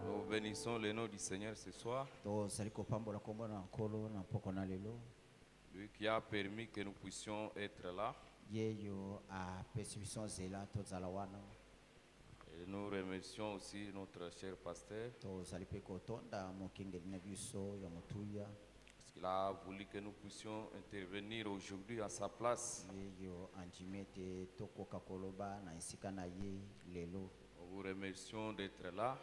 Nous bénissons le nom du Seigneur ce soir. Lui qui a permis que nous puissions être là. Et nous remercions aussi notre cher pasteur. Parce qu'il a voulu que nous puissions intervenir aujourd'hui à sa place. Nous vous remercions d'être là.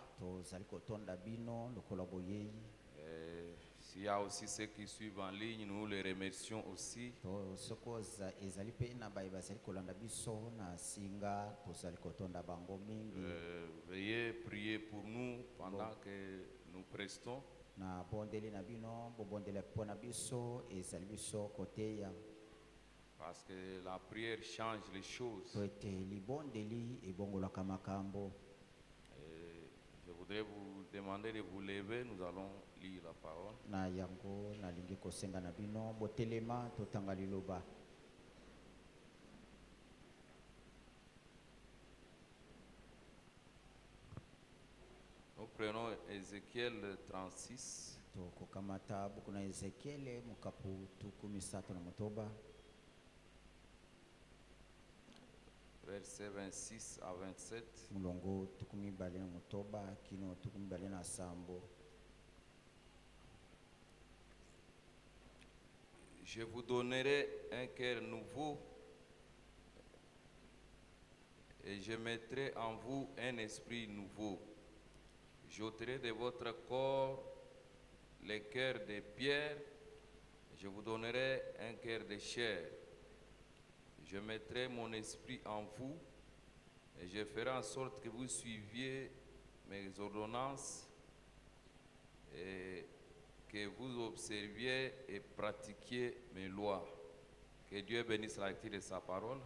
S'il y a aussi ceux qui suivent en ligne, nous les remercions aussi. Veuillez prier pour nous pendant que nous prestons. Parce que la prière change les choses. Je voudrais vous demander de vous lever, nous allons lire la parole. Nous prenons Ézéchiel 36. Versets 26 à 27. Je vous donnerai un cœur nouveau et je mettrai en vous un esprit nouveau. J'ôterai de votre corps les cœurs de pierre, je vous donnerai un cœur de chair. Je mettrai mon esprit en vous et je ferai en sorte que vous suiviez mes ordonnances et que vous observiez et pratiquiez mes lois. Que Dieu bénisse la lecture de sa parole.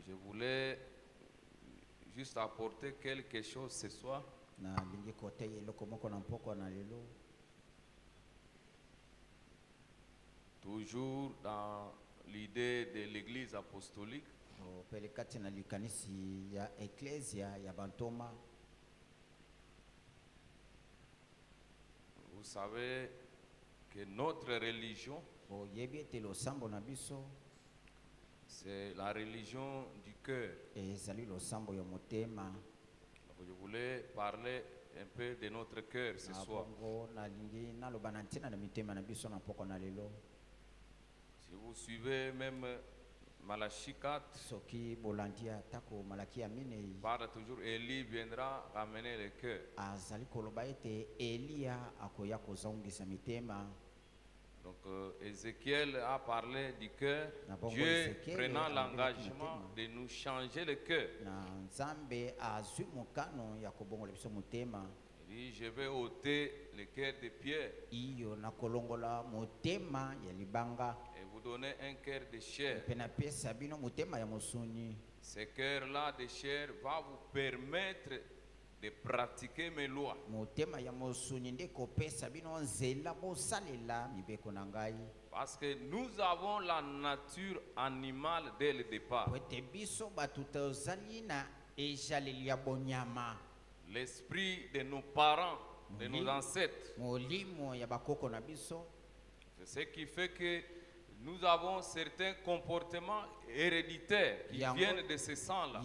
Je voulais juste apporter quelque chose ce soir. Toujours dans l'idée de l'église apostolique. Vous savez que notre religion, c'est la religion du cœur. Je voulais parler un peu de notre cœur ce soir. Si vous suivez même Malachie 4, parle toujours, Élie viendra ramener le cœur. Donc Ézéchiel a parlé du cœur, Dieu prenant l'engagement de nous changer le cœur. Il dit, je vais ôter le cœur de pierre et vous donner un cœur de chair. Ce cœur-là de chair va vous permettre de pratiquer mes lois. Parce que nous avons la nature animale dès le départ. L'esprit de nos parents, de nos ancêtres. C'est ce qui fait que nous avons certains comportements héréditaires qui viennent de ce sang-là.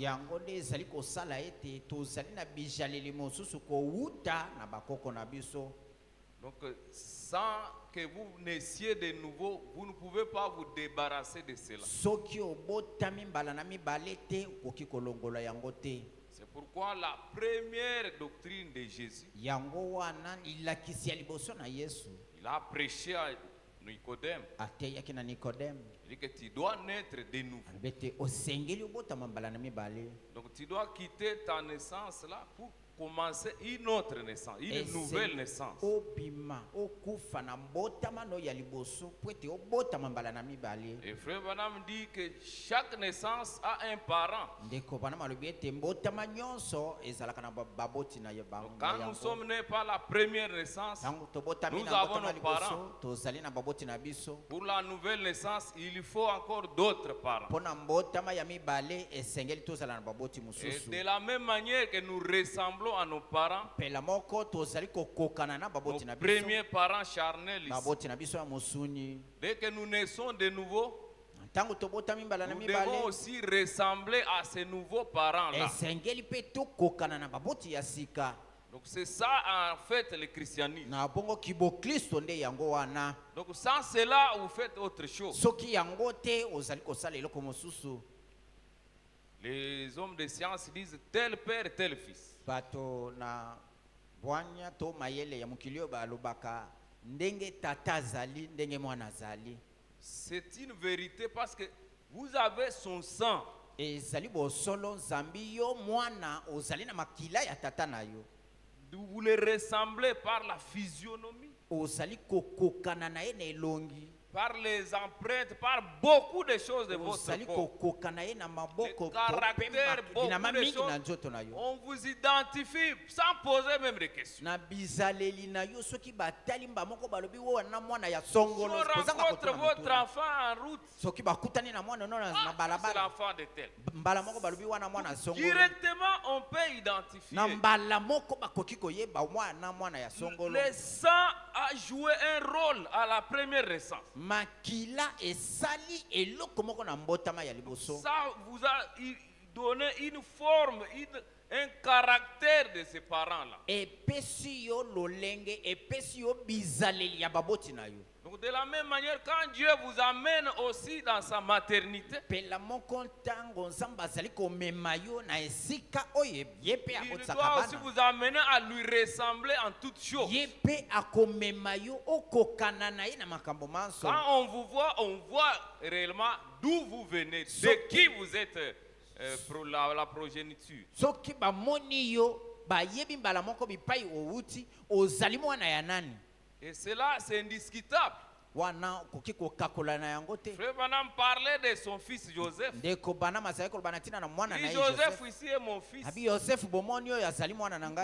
Donc, sans que vous naissiez de nouveau, vous ne pouvez pas vous débarrasser de cela. C'est pourquoi la première doctrine de Jésus, il a prêché à Nicodème. Il dit que tu dois naître de nouveau. Donc tu dois quitter ta naissance là pour commencer une autre naissance, une nouvelle naissance. Et Frère Branham dit que chaque naissance a un parent. Donc, quand nous sommes nés par la première naissance, nous avons nos parents. Pour la nouvelle naissance, il faut encore d'autres parents. Et de la même manière que nous ressemblons à nos parents, nos premiers parents charnels ici, dès que nous naissons de nouveau, nous devons aussi ressembler à ces nouveaux parents-là. Donc c'est ça en fait le christianisme. Donc sans cela, vous faites autre chose. Les hommes de science disent tel père, tel fils. C'est une vérité parce que vous avez son sang. Vous les ressemblez par la physionomie, par les empreintes, par beaucoup de choses de votre corps. Le caractère, beaucoup de choses. On vous identifie sans poser même des questions. Si on rencontre votre enfant en route, c'est l'enfant de tel. Directement, on peut identifier. Le sang a joué un rôle à la première naissance. Ça vous a donné une forme, un caractère de ces parents-là. Donc de la même manière, quand Dieu vous amène aussi dans sa maternité, il doit aussi vous amener à lui ressembler en toutes choses. Quand on vous voit, on voit réellement d'où vous venez, de qui vous êtes pour la progéniture. Et cela, c'est indiscutable. Frère Branham parlait de son fils Joseph. Il dit, Joseph ici est mon fils.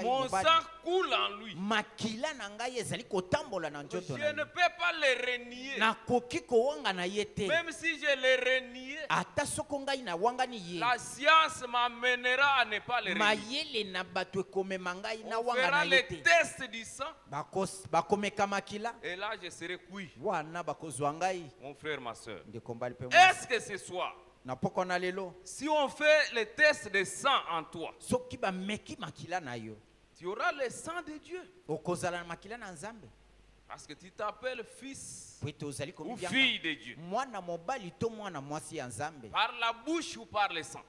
Mon sang coule en lui. Je ne peux pas le renier. Même si je le renie, la science m'amènera à ne pas le renier. On fera les tests du sang. Et là, je serai cuit. Mon frère, ma soeur, est-ce que ce soir, si on fait le test de sang en toi, tu auras le sang de Dieu? Parce que tu t'appelles fils ou fille de Dieu. Par la bouche ou par le sang?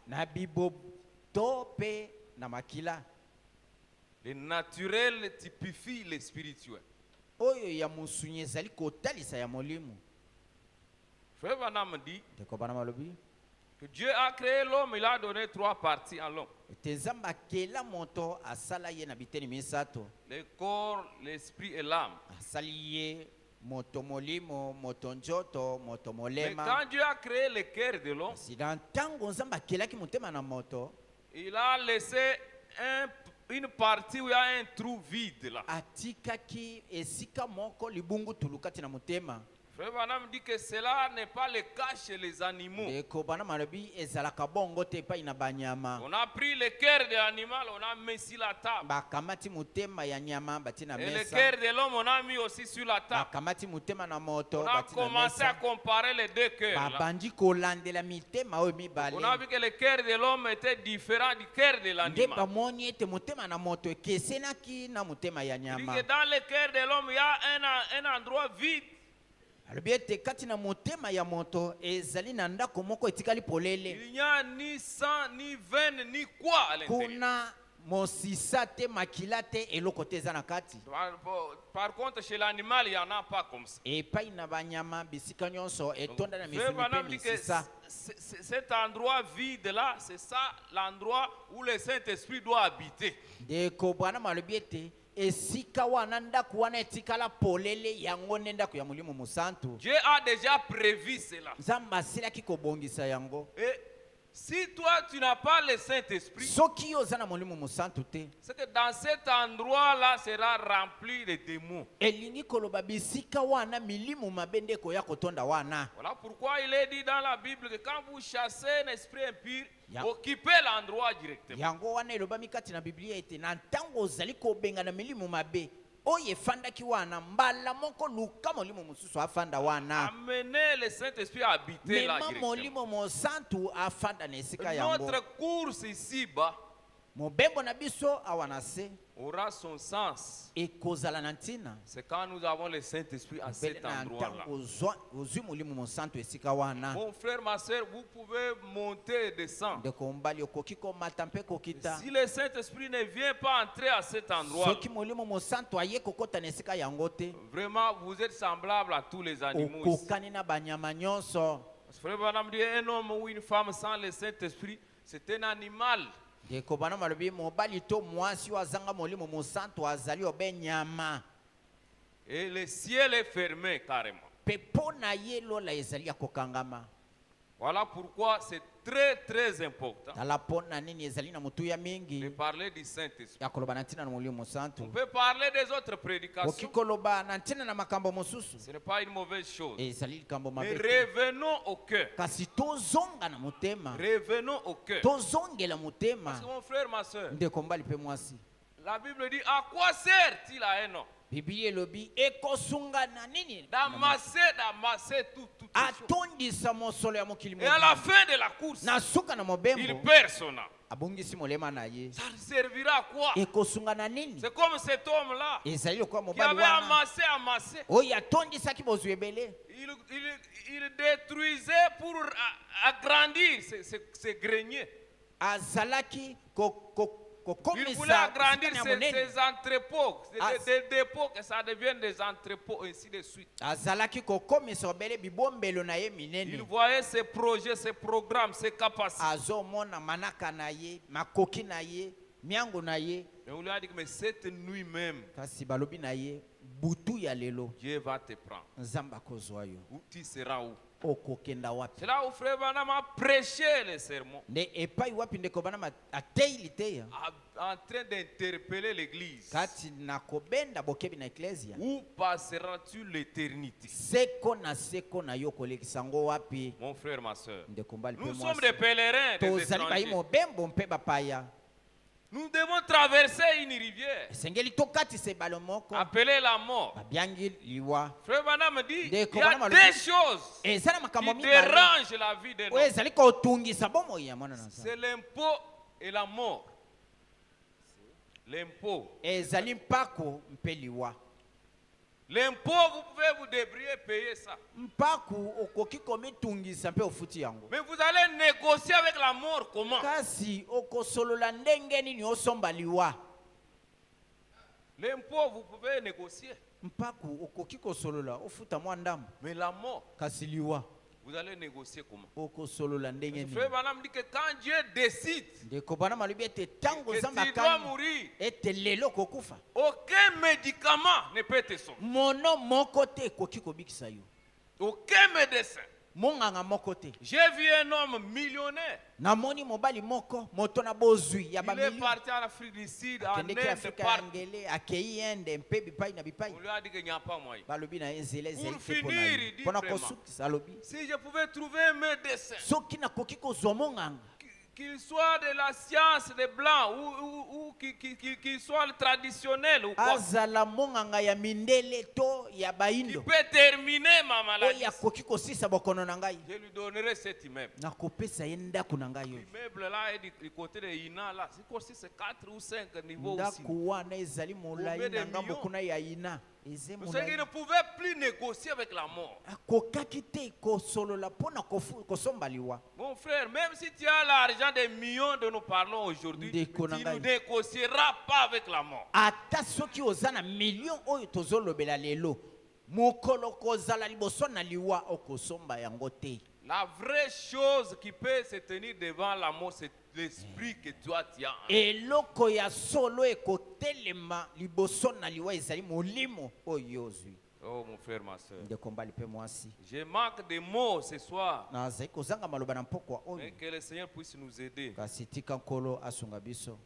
Le naturel typifie le spirituel. Frère Branham dit que Dieu a créé l'homme, il a donné 3 parties à l'homme: le corps, l'esprit et l'âme. Mais quand Dieu a créé le cœur de l'homme, il a laissé une partie où il y a un trou vide là. Frère Branham dit que cela n'est pas le cas chez les animaux. On a pris le cœur de l'animal, on a mis sur la table. Et le cœur de l'homme, on a mis aussi sur la table. On a commencé à comparer les deux cœurs là. On a vu que le cœur de l'homme était différent du cœur de l'animal. Il dit que dans le cœur de l'homme, il y a un endroit vide. Il n'y a ni sang, ni veine, ni quoi à l'intérieur. mosisa te makila te eloko te eza na kati. Par contre, chez l'animal, il n'y en a pas comme ça. Epai na banyama bisika nyonso etonda na misuni pe misisa. Cet endroit vide là, c'est ça l'endroit où le Saint-Esprit doit habiter. Ndeko bwana malobi ete esika wana ndaku wana etikala polele yango nde ndaku ya Molimo Mosantu. Dieu a déjà prévu cela. Nzambe asilaki kobongisa yango. Et si toi tu n'as pas le Saint-Esprit, soki oza na Molimo Mosantu te, c'est que dans cet endroit là sera rempli de démons. elingi koloba bisika wana milimu mabende koya kotonda wana. Voilà pourquoi il est dit dans la Bible que quand vous chassez un esprit impur, Ya. occupez l'endroit directement. Yango wana elobami kati na Biblia ete na ntango ozali kobenga na milimu mabe oyo efandaki wana mbala moko luka Molimo Mosusu afanda wana. Amenez le Saint-Esprit à habiter là Mema directement. Molimo Mosantu afanda na esika yango. Notre course ici-bas Mobembo na biso awana se aura son sens. ekozala na ntina. C'est quand nous avons le Saint-Esprit à cet endroit-là. Ozwi Molimo Mosantu esika wana. Mon frère, ma soeur, vous pouvez monter et descendre. Ndeko mbali okoki komata mpe kokita. Si le Saint-Esprit ne vient pas entrer à cet endroit, Soki Molimo Mosantu aye kokota na esika yango te, vraiment, vous êtes semblable à tous les animaux ici. okokani na banyama nyonso. Frère Branham dit un homme ou une femme sans le Saint-Esprit, c'est un animal. Ndeko bana malobi mobali to mwasi oyo azanga Molimo Mosantu azali obe nyama. Et le ciel est fermé carrément. Pe mpo na ye lola ezali ya kokangama. Voilà pourquoi c'est très très important Tala mpo na nini ezali na motuya de mingi parler du Saint-Esprit. ya koloba na ntina na Molimo On Mosantu. peut parler des autres prédications. Okikoloba na ntina na makambo mosusu. Ce n'est pas une mauvaise chose. Ezali likambo Mais mabe te. revenons au cœur. Kasi tozonga na motema. Revenons au cœur. Tozongela motema. Parce que mon frère, ma soeur, Ndeko mbali pe mwasi. la Bible dit à quoi sert-il à un homme Biblia elobi ekosunga na nini? d'amasser tout les choses. Atondisa mosolo ya mokili Et à la mobimba. fin de la course, Na suka na il mobembo perd son âme. abongisi molema na ye. Ça servira à quoi? Ekosunga na nini? C'est comme cet homme-là Ezali lokola qui mobali avait wana. amassé. Oyo atondisaki bozwi ebele. Il détruisait pour agrandir ses greniers. Azalaki Il voulait kokomisa agrandir esika ya monene. ses entrepôts, des dépôts, que ça devienne des entrepôts, ainsi de suite. Azalaki kokomisa obele bibombelo na ye Il minene. voyait ses projets, ses programmes, ses capacités. Azomona manaka na ye, makoki na ye, miango na ye. Et on lui a dit que mais cette nuit même, Kasi balobi na ye butu ya lelo Dieu va te prendre. nzamba kozwa yo. Où tu seras où? Okokenda wapi? C'est là où Frère Branham a prêché les sermons, Nde epai wapi ndeko bana ateili te ya. en train d'interpeller l'église. Kati na kobenda bokebi na eklesia. Où passeras-tu l'éternité? Seko na yo kolekisa ngo wapi? Mon frère, ma soeur, Ndeko mbali pe nous sommes mwasi. des pèlerins, des Tozali ba étrangers. imo bembo mpe bapaya. Nous devons traverser une rivière Esengeli tokatisa ebalo moko. appelée la mort. Babiangi liwa. Frère Branham dit il y Ndeko a Branham des alobi, choses ezala qui makambo mibale dérangent la vie de oyo nous. ezali kotungisa bomoi ya mwana na nzambe. C'est l'impôt et la mort. L'impôt. Ezali mpako mpe liwa. L'impôt, vous pouvez vous débrouiller, payer ça. Mpaku okoki komitungisa mpe ofuti yango. Mais vous allez négocier avec la mort comment? Kasi okosolola ndenge nini osomba liwa. L'impôt, vous pouvez négocier. Mpaku okoki kosolola ofuta mwa ndambo. Mais la mort, Kasi liwa vous allez négocier comment? okosolola ndenge nini. Frère Branham dit que quand Dieu décide Ndeko bana malobi ete tango que zamba tu dois kani mourir, ete lelo kokufa. aucun médicament ne peut te sauver. Mono moko te ekoki kobikisa yo. Aucun médecin. Monganga moko te. J'ai vu un homme millionnaire. Namoni mobali moko moto na bozwi ya Il ba est milio. parti en Afrique du Sud, en Kendeki Inde, Afrika partout. angele akei ende mpe bipai na bipai. On lui a dit qu'il n'y a pas moyen. Balobi na enzele Pour ezeli te finir, il dit pona vraiment, kosukisa alobi. si je pouvais trouver un médecin, Soki nakoki kozwa monganga qu'il soit de la science des blancs ou qu'il soit le traditionnel ou quoi, azala monganga ya mindele to ya qui baindo peut terminer ma maladie, oyo akoki kosisa bokono na ngai je lui donnerai cet immeuble. nakopesa ye ndako na ngai oyo. L'immeuble là est du côté de Ina, là. C'est quoi si c'est 4 ou 5 niveaux aussi. Ndako wana ezali molai Combien de na ngambo millions? kuna ya ina eze Vous savez qu'il ne molai pouvait plus négocier avec la mort. akokaki te kosolola mpona kosombaliwa. Mon frère, même si tu as l'argent des millions dont nous parlons aujourd'hui, tu Ndeko na ne ngai. négocieras pas avec la mort. Ata soki oza na million oyo tozolobela lelo mokolo kozala liboso na liwa okosomba yango te. La vraie chose qui peut se tenir devant la mort, c'est l'esprit que toi tu as. Eloko ya solo ekotelema liboso na liwa ezali molimo oyo ozwi. Oh mon frère, ma soeur. Ndeko mbali pe mwasi. Je manque de mots ce soir. Nazali kozanga maloba na mpokwa oyo. Mais que le Seigneur puisse nous aider. Kasi tika nkolo asunga biso.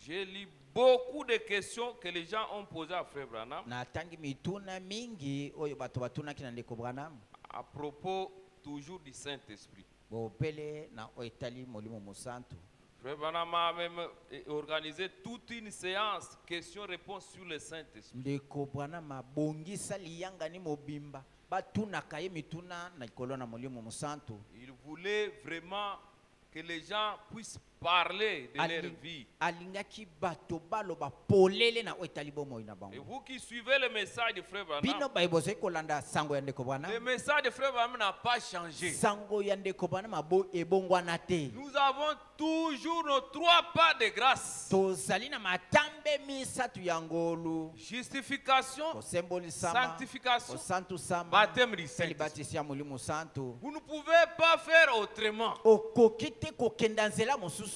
J'ai lu beaucoup de questions que les gens ont posées à Frère Branham Natangi mituna mingi oyo bato batunaki na ndeko Branham. à propos toujours du Saint-Esprit. Bopele na oitali molimo musantu. Frère Branham a même organisé toute une séance questions-réponses sur le Saint-Esprit. Ndeko Branham abongisa liyanga ni mobimba batunaka ye mituna na likolo na molimo musantu. Il voulait vraiment que les gens puissent parler de leur vie. Alingaki bato baloba polele na oitali bomoi na Et bango. vous qui suivez le message de Frère Bino Branham, baibozoi kolanda sango ya ndeko le Branham. message de Frère Branham n'a pas changé. Sango ya ndeko Branham ebongwana te. Nous avons toujours nos 3 pas de grâce. Tozali na matambe misatu ya ngolu. Justification, Kosembolisama, sanctification, kosantusama, baptême du Saint-Esprit. libatisi ya molimo santu. Vous ne pouvez pas faire autrement. Okoki te kokenda nzela mosusu.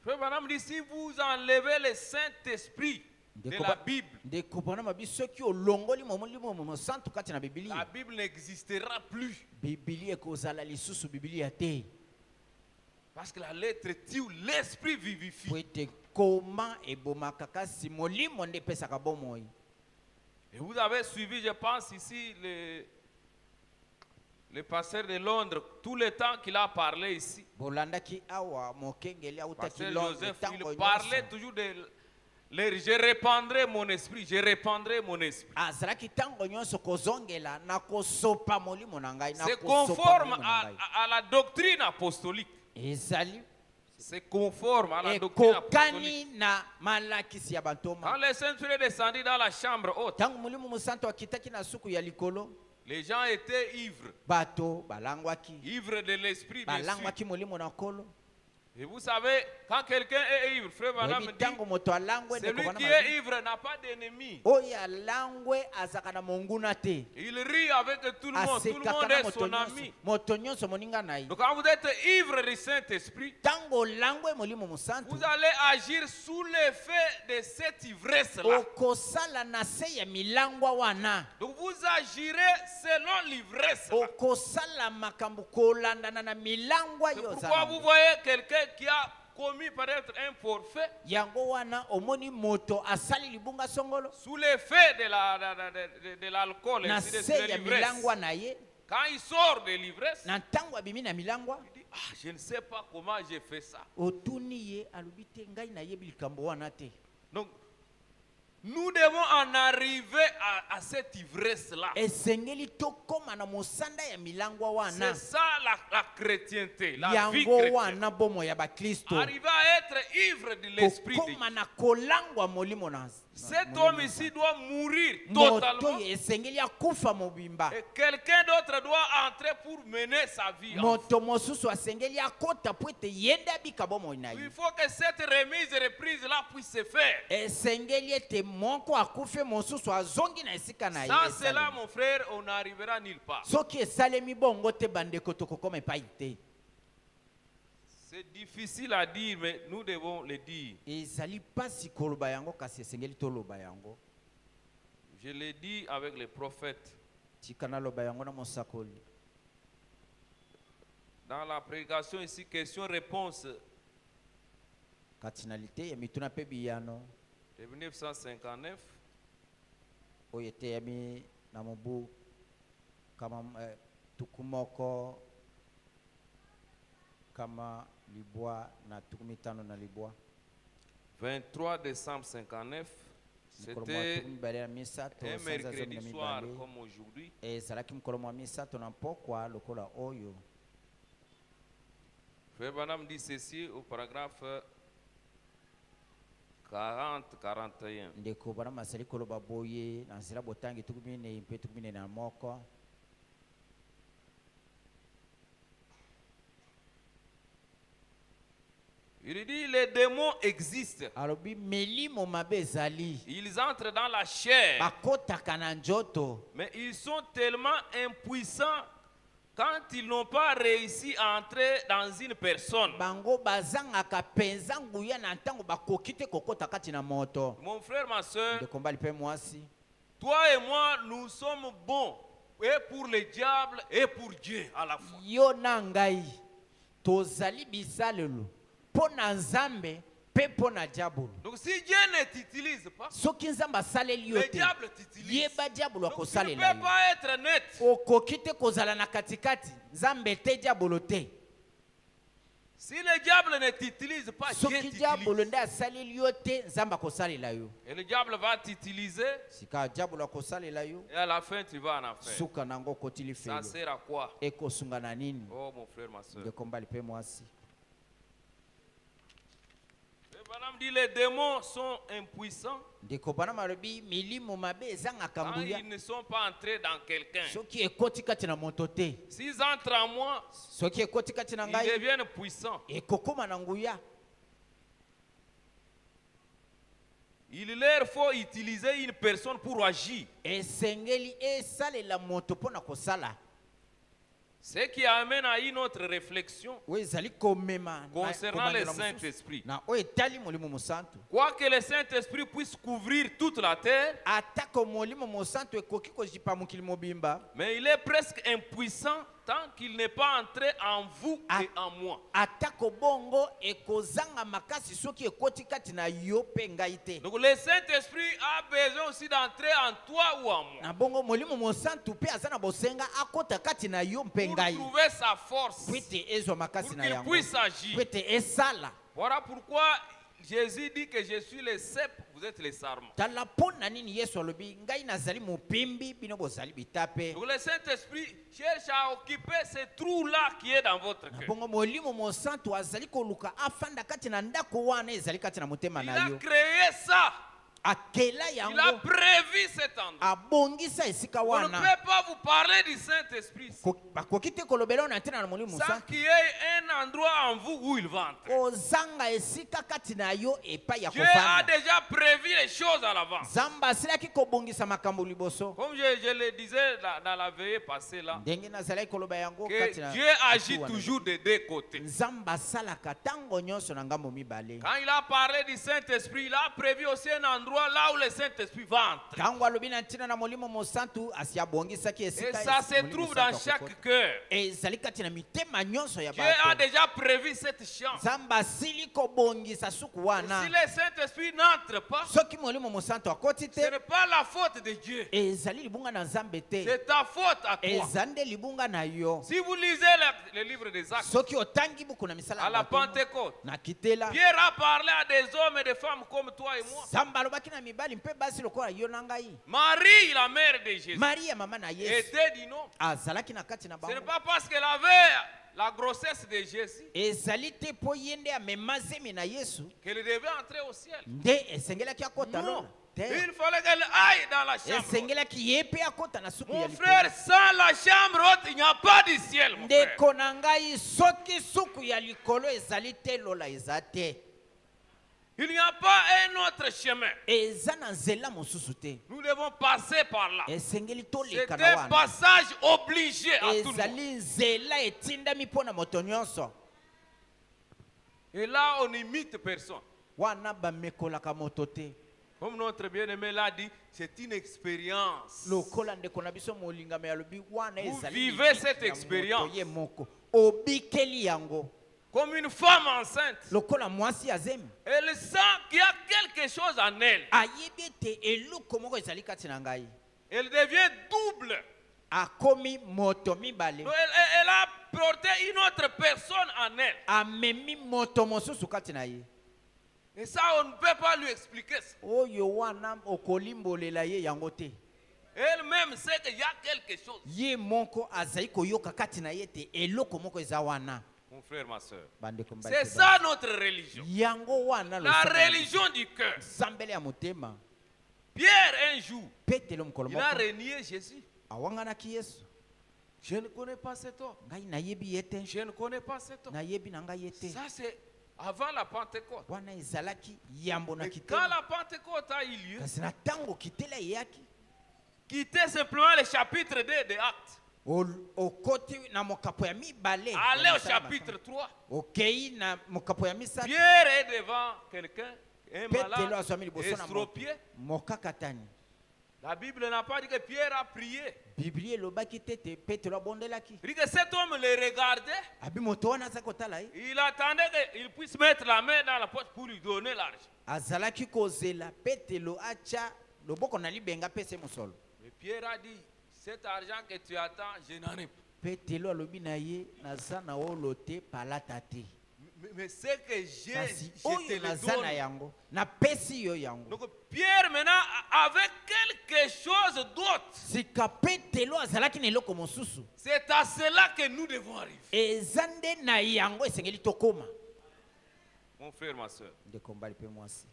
Frère Branham dit, si vous enlevez le Saint-Esprit de la Bible, Ndeko Branham abi soki olongoli molimo santu kati na Biblia. la Bible n'existera plus. Biblia ekozala lisusu Biblia te. Parce que la lettre tue, l'esprit vivifie. Pwete koma ebomaka kasi molimo nde pesaka bomoi. Et vous avez suivi, je pense, ici, le pasteur de Londres, tout le temps qu'il a parlé ici. Bolandaki awa mokengeli autaki Pasteur Londres Joseph, tango il parlait nyonso. toujours de je répandrai mon esprit, je répandrai mon esprit. Azalaki tango nyonso kozongela na kosopa molimo na ngai na C'est kosopa conforme molimo na ngai. à la doctrine apostolique. Ezali C'est conforme à la doctrine apostolique. ekokani na malakisi ya Quand bantoma. le Saint-Esprit est descendu dans la chambre haute, Tango molimo musantu akitaki na suku ya likolo, les gens étaient ivres. bato balangwaki. Ivres de l'esprit, bien sûr. Balangwaki molimo na kolo. Et vous savez, quand quelqu'un est ivre, Frère Branham Oyebi dit, tango moto alangwe ndeko celui Branham qui abi, est ivre n'a pas d'ennemi. oyo alangwe azaka na monguna te. Il rit avec tout le monde. Tout le Asekaka monde na est moto son nyonso. ami. Moto nyonso moninga na ye. Donc quand vous êtes ivre du Saint-Esprit, Tango olangwe molimo musantu, vous allez agir sous l'effet de cette ivresse-là. okosala na se ya milangwa wana. Donc vous agirez selon l'ivresse. Okosala makambo kolandana na milangwa C'est yo pourquoi vous voyez quelqu'un qui a commis peut-être un forfait yango wana omoni moto asali libunga songolo sous l'effet de l'alcool, na ainsi de se suite, de ya l'ivresse. milangwa na ye. Quand il sort de l'ivresse, Na ntango abimi na milangwa, il dit, ah, je ne sais pas comment j'ai fait ça. otuni ye alobi te ngai nayebi likambo wana te. Donc, nous devons en arriver à cette ivresse-là. Esengeli tokoma na mosanda ya milangwa wana. C'est ça la chrétienté, la vie Yango chrétienne. wana bomo ya bakristo. Arriver à être ivre de l'esprit de Kokoma Dieu. na kolangwa molimo na. Cet homme ici doit mourir Moto totalement. ye esengeli akufa mobimba. Et quelqu'un d'autre doit entrer pour mener sa vie. Moto mosusu asengeli akota po ete yende abika bomoi na Il ye. faut que cette remise et reprise-là puisse se faire. Esengeli ete moko akufe mosusu azongi na esika na ye. Sans cela, esalemi. mon frère, on n'arrivera nulle part. Soki esalemi bongo te bandeko tokokoma epai te. C'est difficile à dire, mais nous devons le dire. Ezali pasi koloba yango kasi esengeli toloba yango. Je l'ai dit avec les prophètes. Tika naloba yango na mosakoli. Dans la prédication ici, question-réponse Katinalité ya mituna pe biyano de 1959. oyo eteyami na mobu kama tukumoko kama libwa na tukumitano na libwa 23 décembre 59. C'était un mercredi soir comme aujourd'hui. ezalaki mokolo mwa misato na mpokwa lokola oyo. Frère Branham dit ceci au paragraphe 40-41. ndeko bana masali koloba boye na nzela botangi tukumine mpe tukumine na moko. Il dit les démons existent. Alobi melimo mabe ezali. Ils entrent dans la chair. Bakotaka na njoto. Mais ils sont tellement impuissants quand ils n'ont pas réussi à entrer dans une personne. Bango bazangaka penza nguya na ntango bakokite kokota kati na moto. Mon frère, ma soeur, De combat lipe mwasi. toi et moi, nous sommes bons et pour le diable et pour Dieu à la fois. Yo na ngai tozali bisalelo pona nzambe pe pona diabolo. Donc si Dieu ne t'utilise pas, Soki nzambe asaleli yo le te, diable t'utilise. yeba diabolo Donc tu ne akosalela peux yo. pas être net. Okoki te kozala na katikati nzambe te diabolo te. Si le diable ne t'utilise pas, Dieu Soki diabolo t'utilise. nde asaleli yo te nzambe akosalela yo. Et le diable va t'utiliser Sika diabolo akosalela yo, et à la fin tu vas en enfer. suka nango kotili Ça felo. sert à quoi? Ekosunga na nini? Oh mon frère, ma soeur. De combat lipe mwasi. Le Balaam dit les démons sont impuissants Ndeko bana malobi milimo mabe ezangaka quand nguya. ils ne sont pas entrés dans quelqu'un. Soki ekoti kati na moto te, S'ils entrent en moi, soki ekoti kati na ils ngai deviennent puissants. ekokoma na nguya. Il leur faut utiliser une personne pour agir. Esengeli esalela moto pona kosala. Ce qui amène à une autre réflexion Oyo ezali komema na concernant le komandela mosusu. Saint-Esprit. Na oyo etali molimo mosantu. Quoique le Saint-Esprit puisse couvrir toute la terre, Atako molimo mosantu ekoki kozipa mokili mobimba. mais il est presque impuissant tant qu'il n'est pas entré en vous et en moi. Atako bongo ekozanga makasi soki ekoti kati na yo pe ngai te. Donc le Saint-Esprit a besoin aussi d'entrer en toi ou en moi Na bongo molimo mosantu pe aza na bosenga akota kati na yo mpe pour ngai. trouver sa force, Po ete ezwa pour makasi na qu'il yango. puisse agir. Po ete esala. Voilà pourquoi Jésus dit que je suis le cep, vous êtes les sarments. Tala pona nini Yesu alobi ngai nazali mopimbi bino bozali bitape. Donc le Saint-Esprit cherche à occuper ce trou-là qui est dans votre cœur. Bongo molimo mosantu azali koluka afanda kati na ndako wana ezali kati na motema Il na a yo. créé ça. Akela Il a yango prévu cet endroit. abongisa esika On ne wana. peut pas vous parler du Saint-Esprit Bakoki te kolobela na ntina na molimo sans mosantu. qu'il y ait un endroit en vous où il va entrer. Ozanga esika kati na yo epai ya Dieu a kofanda. déjà prévu les choses à l'avance. Zamba asilaki kobongisa makambo liboso. Comme je le disais dans la veillée passée là, Ndenge nazalaki koloba yango que kati na Dieu agit toujours des deux côtés. Nzamba asalaka tango nyonso na ngambo mibale. Quand il a parlé du Saint-Esprit, il a prévu aussi un endroit là où le Saint-Esprit va entrer. Tango alobi na ntina na molimo mosantu asiabongisaki Et esika. ça se trouve dans chaque cœur. Ezali kati na mitema nyonso ya Dieu a bato. déjà prévu cette chance. Nzamba asili kobongisa suku wana. Si le Saint-Esprit n'entre pas, Soki molimo mosantu akoti ce te, n'est pas la faute de Dieu. ezali libunga na Nzambe te. C'est ta faute à toi. Ezande libunga na yo. Si vous lisez le livre des Actes, Soki otangi buku na misala à ya la bato, Pentecôte, na kitela. Pierre a parlé à des hommes et des femmes comme toi et moi. Nzambe alobaki na mibali mpe basi lokola yo na ngai. Marie, la mère de Jésus, Maria mama na Yesu était dit non. azalaki na kati na Ce n'est bango. pas parce qu'elle avait la grossesse de Jésus Ezali te po ye nde amema zemi na Yesu qu'elle devait entrer au ciel. nde esengelaki akota Non. lola te. Il fallait qu'elle aille dans la chambre. Esengelaki ye mpe akota na suku ya Mon likolo. frère, sans la chambre haute, il n'y a pas de ciel, mon frère. Ndeko na ngai soki suku ya likolo ezali te lola eza te. Il n'y a pas un autre chemin. Eza na nzela mosusu te. Nous devons passer par là. Esengeli C'est toleka na un wana. passage obligé à tout le monde. Ezali nzela etindami mpo na moto nyonso. Et là, on n'imite personne. Wana bamekolaka moto te. Comme notre bien-aimé l'a dit, c'est une expérience. Lokola ndeko na biso molingama ya lobi wana Vous ezali vivez libiki cette ya expérience. moto ye moko. Obikeli yango. Comme une femme enceinte. Lokola mwasi azemi. Elle sent qu'il y a quelque chose en elle. Ayebi ete eloko moko ezali kati na ngai. Elle devient double. Akomi moto mibale. Donc, elle a porté une autre personne en elle. Amemi moto mosusu kati na ye. Et ça, on ne peut pas lui expliquer ça. Oyo wana okolimbolela ye yango te. Elle-même sait qu'il y a quelque chose. Ye moko azali koyoka kati na ye te eloko moko eza wana. Mon frère, ma soeur. bandeko C'est mbalite ça notre religion. yango wana La losaka na religion du cœur. sambele ya motema Pierre, un jour, petelo mokolo il a moko renié Jésus. awanganaki yesu Je ne connais pas cet homme. ngai nayebi ye te Je ne connais pas cet homme. nayebi na ngai ye te Ça, c'est avant la Pentecôte. wana ezalaki yambo na Et quand kitela la Pentecôte a eu lieu, kasi na ntango kitela eyaki quittez simplement le chapitre 2 des Actes. okoti na mokapo ya mibale ya Allez au misala chapitre 3. okei na mokapo ya misala Pierre est devant quelqu'un, un petelo malade, azwami liboso na estropié. mokakatani La Bible n'a pas dit que Pierre a prié. biblia elobaki te te petelo abondelaki Il dit que cet homme le regardait. abi moto wana aza kotala ye Il attendait qu'il puisse mettre la main dans la poche pour lui donner l'argent. azalaki kozela petelo atya loboko na libenga apese mosolo Mais Pierre a dit, cet argent que tu attends, je n'en ai pas. petelo alobi na ye naza na olo te palata te Mais ce que j'ai, kasi je te oyo le naza na donne. yango napesi yo yango Donc Pierre maintenant avait quelque chose d'autre. sika petelo azalaki na eloko mosusu C'est à cela que nous devons arriver. eza nde na yango esengeli tokóma Mon frère, ma soeur. ndeko mbali mpe mwasi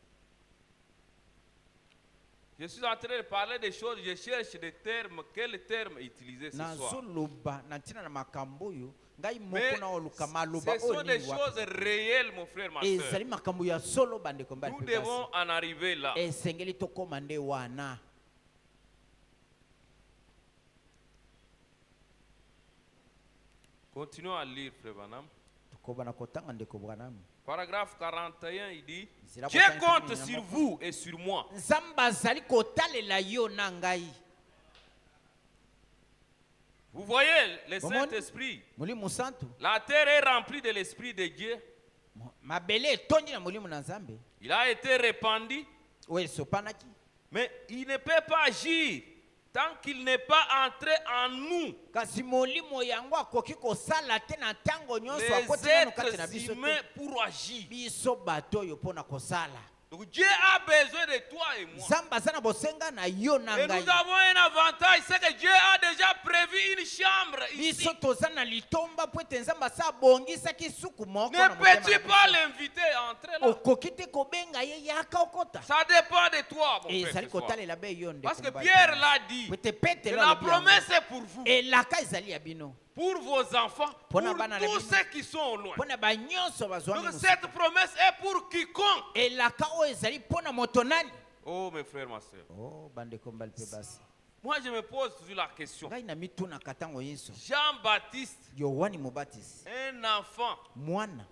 Je suis en train de parler des choses, je cherche des termes. Quel terme utiliser ce soir? nazoloba na ntina na makambo oyo ngai Mais moko na oluka maloba ce sont oyo des nini choses wapi réelles, mon frère, ma ezali soeur. makambo ya solo bandeko mbali Nous mpe devons basi en arriver là. esengeli tokóma nde wana Continuons à lire, frère Branham. tokoba na kotanga ndeko branamu Paragraphe 41, il dit Nzela Dieu kotanga compte kumi na sur moko. vous et sur moi. nzambe azali kotalela yo na ngai Vous voyez le Comment? Saint-Esprit. molimo santu La terre est remplie de l'Esprit de Dieu. mabele etondi na molimo na nzambe Il a été répandu, oyo esopanaki mais il ne peut pas agir tant qu'il n'est pas entré en nous. kasi molimo yango akoki kosala te na ntango nyonso Les akoti nano kati na êtres biso humains te pour agir. biso bato oyo mpo na kosala Donc Dieu a besoin de toi et moi. nzambe aza na bosenga na yo na Et nous ngai avons un avantage, c'est que Dieu a déjà prévu une chambre ici. biso toza na litomba po ete nzambe asa abongisaki suku moko Ne na motema peux-tu na pas biso. l'inviter à entrer là? okoki te kobenga ye yaka okota Ça dépend de toi, mon frère. ezali ce soir. kotalela be yo ndeko Parce que mobali. Pierre l'a dit. po ete Et petelo la alobi yango. promesse est pour vous, elaka ezali ya bino pour vos enfants, pour Pona bana na tous bino. ceux qui sont au loin. mpo na banyonso bazwami Donc mosika. cette promesse est pour quiconque. elaka oyo ezali mpo na moto nani Oh mes frères, ma soeur. oh bandeko mbali mpe basi Moi je me pose toujours la question. ngai na mitunaka ntango nyonso Jean-Baptiste, yohani mobatisi un enfant mwana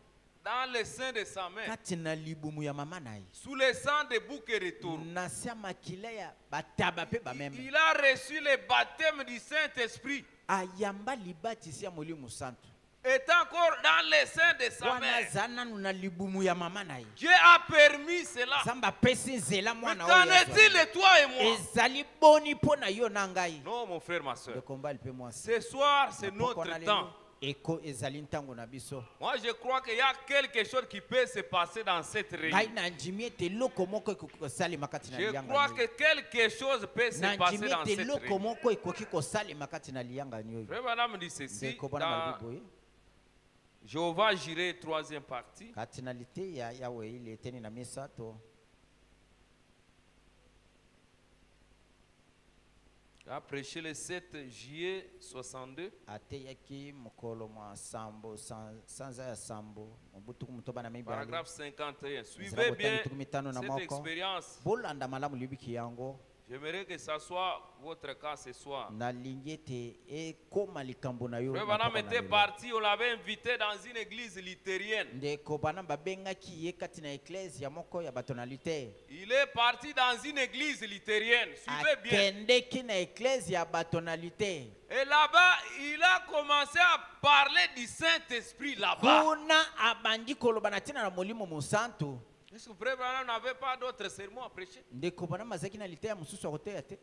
dans le sein de sa mère, kati na libumu ya mama na ye sous le sang de bouc et retour, na se ya makila ya bataba mpe bameme il a reçu le baptême du Saint-Esprit. ayamba libatisi ya molimo santu Est encore dans le sein de sa wana mère. aza nanu na libumu ya mama na ye Dieu a permis cela. nzambe apesi nzela Mais mwana qu'en oyo est-il azwa. de toi et moi? ezali boni mpo na yo na ngai Non, mon frère, ma soeur. ndeko mbali mpe mwasi Ce soir, c'est Mapoko na notre lelo, temps. eko ezali ntango na biso Moi, je crois qu'il y a quelque chose qui peut se passer dans cette ngai réunion. na ndimi ete eloko moko ekoki kosalema kati na Je liyanga crois ni que oyo. quelque chose peut na se passer ndimi dans ete cette eloko réunion. moko ekoki kosalema kati na liyanga ni oyo Frère Branham dit ceci ndeko bona dans malobi boye Jéhovah Jireh, troisième partie. kati na liteya yawe ile eteni na misato Il a prêché le 7 juillet 62. ateyaki mokolo mwa sambo sanza ya sambo mobutuku motoba na mibale Paragraphe 51. Ezra Suivez bien botali mitano na cette moko expérience. bolanda malamu libiki yango J'aimerais que ça soit votre cas ce soir. nalingi ete ekóma likambo na yo Frère na Branham mpoka na était lelo. parti, on l'avait invité dans une église luthérienne. ndeko bana babengaki ye kati na eklezia moko ya bato na luther Il est parti dans une église luthérienne. Suivez bien. akendeki na eklezia ya bato na luther Et là-bas, il a commencé à parler du Saint-Esprit là-bas. kuna abandi koloba na ntina na molimo mosantu Est-ce que Frère Branham n'avait pas d'autres sermons à prêcher? ndeko bana mazaki na luther ya mosusu ya koteya te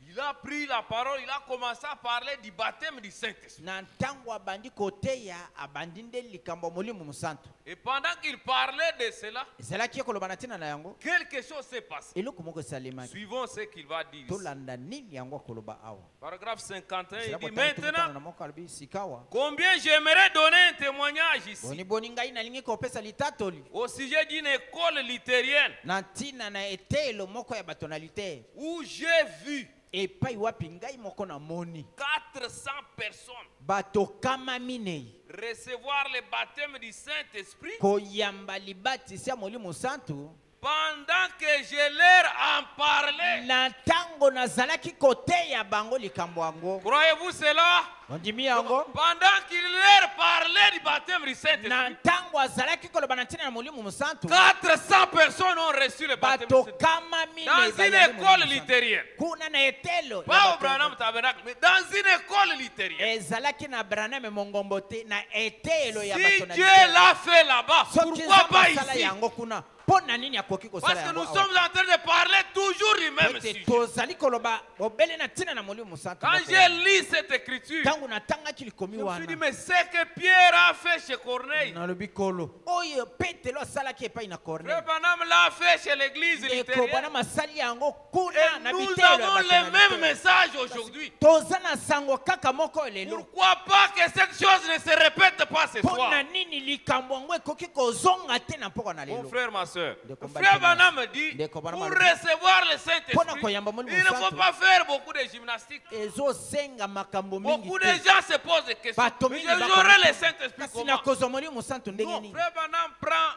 il a pris la parole, il a commencé à parler du baptême du Saint-Esprit. na ntango abandi koteya abandi nde likambo molimo musantu. Et pendant qu'il parlait de cela, ezalaki ekoloba na ntina na yango quelque chose s'est passé. eloko moko esalemaki. Suivons ce qu'il va dire. ici. tolanda nini yango akoloba awa. Paragraphe 51, il Ezala dit kotanga tumutana maintenant, na moko alobi sikawa. combien j'aimerais donner un témoignage ici boni ngai nalingi kopesa litatoli au sujet d'une école luthérienne na ntina na etelo moko ya bato na litere où j'ai vu epai wapi ngai moko na moni 400 personnes bato kama minei recevoir le baptême du Saint-Esprit koyamba libatisi ya molimo santu pendant que je leur en parlais. na ntango nazalaki koteya bango likambo yango. Croyez-vous cela? ondimi yango Pendant qu'il leur parlait du baptême du na Saint-Esprit, ntango azalaki koloba na ntina na molimo mosantu 400 personnes ont reçu le baptême du bato Saint-Esprit. kama minei Dans une bayambi molimo école mosantu. luthérienne. kuna na etelo ya Pas au bato Branham yango. Tabernacle, mais dans une école luthérienne. ezalaki na Branham mongombo te na etelo ya Si bato na Dieu litere. l'a fait là-bas, soki pourquoi nzambe pas asala ici? yango kuna mpo na nini akoki Parce kosala que yango nous awa? sommes en train de parler toujours du même Ete sujet. tozali koloba obele na ntina na molimo mosantu Quand moko j'ai yango. lu cette écriture, ntango natangaki likomi je me suis dit, wana mais ce que Pierre a fait chez Corneille, nalobi kolo oyo petelo asalaki epai na Frère cornel Branham l'a fait chez l'église ekobana luthérienne. masali yango kuna Et na nous bitelo ya avons bato le na même litere. message aujourd'hui. toza na sango kaka moko lelo Pourquoi pas que cette chose ne se répète pas ce mpo soir? na nini likambo yango ekoki kozonga te na mpoko na Mon lelo. frère, ma soeur, Ndeko Frère Mbali Branham dit, Ndeko Branham pour alobi, recevoir le Mpona Saint-Esprit, koyamba molimo il ne faut santu. pas faire beaucoup de gymnastique. ezosenga makambo mingi Beaucoup de te. gens se posent des questions. bato Mais mingi j'aurai le Saint-Esprit kasi comment? nakozwa molimo santu ndenge Non, nini. Frère Branham prend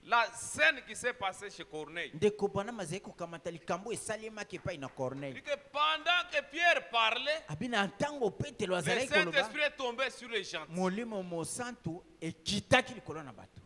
la scène qui s'est passée chez Corneille. ndeko Branham azali kokamata likambo esalemaki epai na Il cornel dit que pendant que Pierre parlait, abi na ntango petelo le azalaki koloba Saint-Esprit est tombé sur les gens. molimo mosantu ekitaki likolo na bato.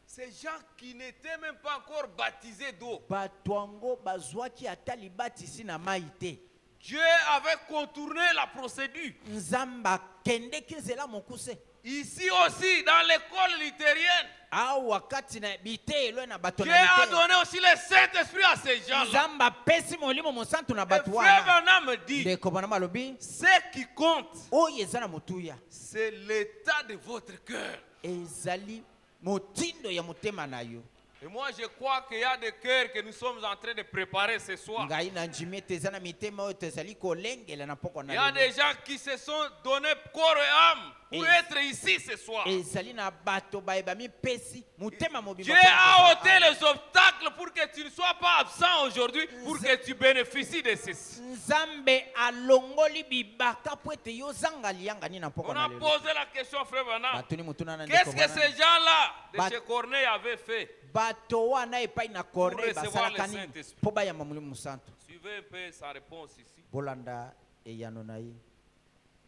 Ces gens qui n'étaient même pas encore baptisés d'eau. bato yango bazwaki ata libatisi na mai te. Dieu avait contourné la procédure. nzambe akendeki nzela mokuse. Ici aussi, dans l'école luthérienne, awa kati na bitelo na bato Dieu na a litere. donné aussi le Saint-Esprit à ces gens-là. nzambe apesi molimo mosantu na Et bato Frère wana. Branham dit, ndeko Branham alobi ce qui compte, oyo eza na motuya c'est l'état de votre cœur. ezali motindo ya motema na yo. Et moi, je crois qu'il y a des cœurs que nous sommes en train de préparer ce soir. ngai na ndimi ete eza na mitema oyo tozali kolengela na poko Il na y a lelo. des gens qui se sont donnés corps et âme pour Et- être ici ce soir. ezali na bato bayebami pesi motema mobimba Dieu mpona a kozala ôté awa. les obstacles pour que tu ne sois pas absent aujourd'hui, pour que tu bénéficies de ceci. nzambe alongoli bibaka po ete yozanga liyanga nini na poko On na a lelo. posé la question, Frère Branham. batuni motuna na Qu'est-ce ndeko que Branham. ces gens-là de Bat- chez Corneille avaient fait? bato wana epai na corneille recevoir basalaka le nini Saint-Esprit. mpo bayamba molimo mosantu. Suivez un peu sa réponse ici. bolanda eyano na ye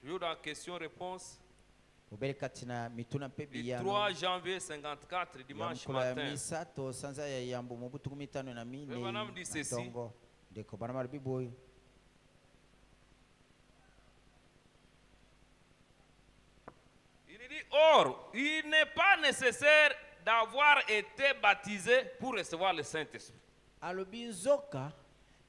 Toujours dans question-réponse. obele kati na mituna mpe Du biyano 3 janvier 54, ya dimanche mokolo ya matin. misato sanza ya yambo mobu 15 na minei Frère Branham dit na ceci. ntongo. ndeko Branham alobi boye Il dit, or, il n'est pas nécessaire d'avoir été baptisé pour recevoir le Saint-Esprit. alobi nzoka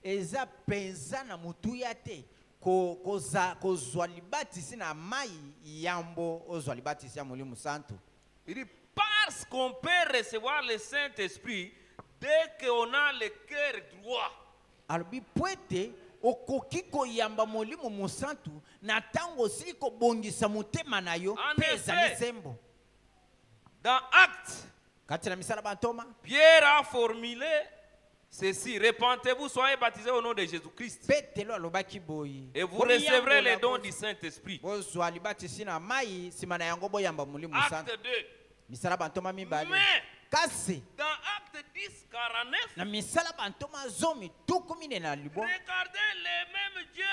eza penza na motuya te kozwa libatisi na mai yambo ozwa libatisi ya molimo santu. Il dit, parce qu'on peut recevoir le Saint-Esprit dès qu'on a le cœur droit. alobi po ete okoki koyamba molimo mosantu na ntango osili kobongisa motema na yo En mpe effet. ezali sembo. Dans Actes, kati na misala bantoma Pierre a formulé ceci. Repentez-vous, soyez baptisés au nom de Jésus-Christ. petelo alobaki boye Et vous recevrez les dons du Saint-Esprit. bozwa libatisi na mai nsima na yango boyamba molimo Acte mosantu. 2. misala bantoma mibale Mais kasi dans Acte 10, 49, na misala bantoma zomi tuku mine na libwa regardez les mêmes dieux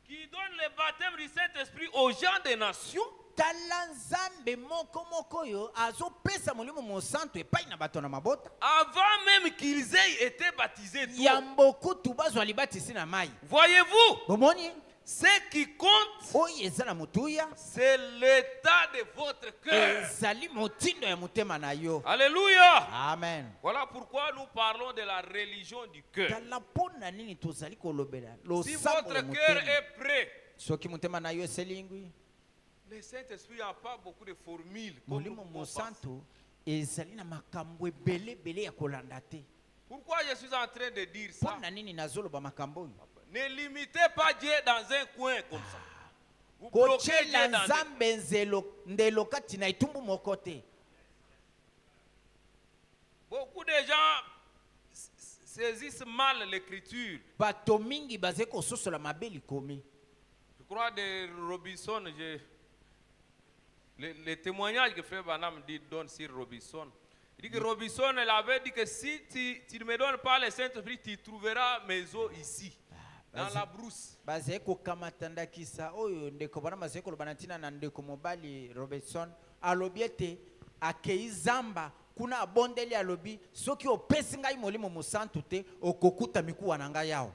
qui donnent le baptême du Saint-Esprit aux gens des nations. tala nzambe moko moko oyo azopesa molimo mosantu epai na bato na mabota Avant même qu'ils aient été baptisés. yambo kutu bazwa libatisi na mai. Voyez-vous, bomoni Ce qui compte, oyo eza na motuya c'est l'état de votre cœur. ezali motindo ya motema na yo. Alléluia. Amen. Voilà pourquoi nous parlons de la religion du cœur. tala mpona nini tozali kolobela Si losambo votre ya cœur motema. est prêt, soki motema na yo eselingwi le Saint-Esprit n'a pas beaucoup de formules. Comme nous molimo pouvons penser. mosantu ezali na makambo ebelebele ya kolanda te. Pourquoi je suis en train de dire ça? mpona nini nazoloba makambo oyo? Ne limitez pas Dieu dans un coin comme ça. Vous bloquez kotyela Dieu dans un... nzambe ndelo kati na etumbu moko te. Beaucoup de gens saisissent mal l'écriture. bato mingi bazali kososola mabe likomi. Je crois de Robinson, le témoignage que Frère Branham donne sur Robinson. Il dit que Robinson, elle avait dit que si tu ne me donnes pas le Saint-Esprit, tu trouveras mes os ici, dans la brousse. bazali kokamata ndakisa oyo ndeko bana bazali koloba na ntina na ndeko mobali Robertson alobi ete akei zamba kuna abondeli alobi soki opesi ngai molimo mosantu te okokuta mikuwa na ngai yawo.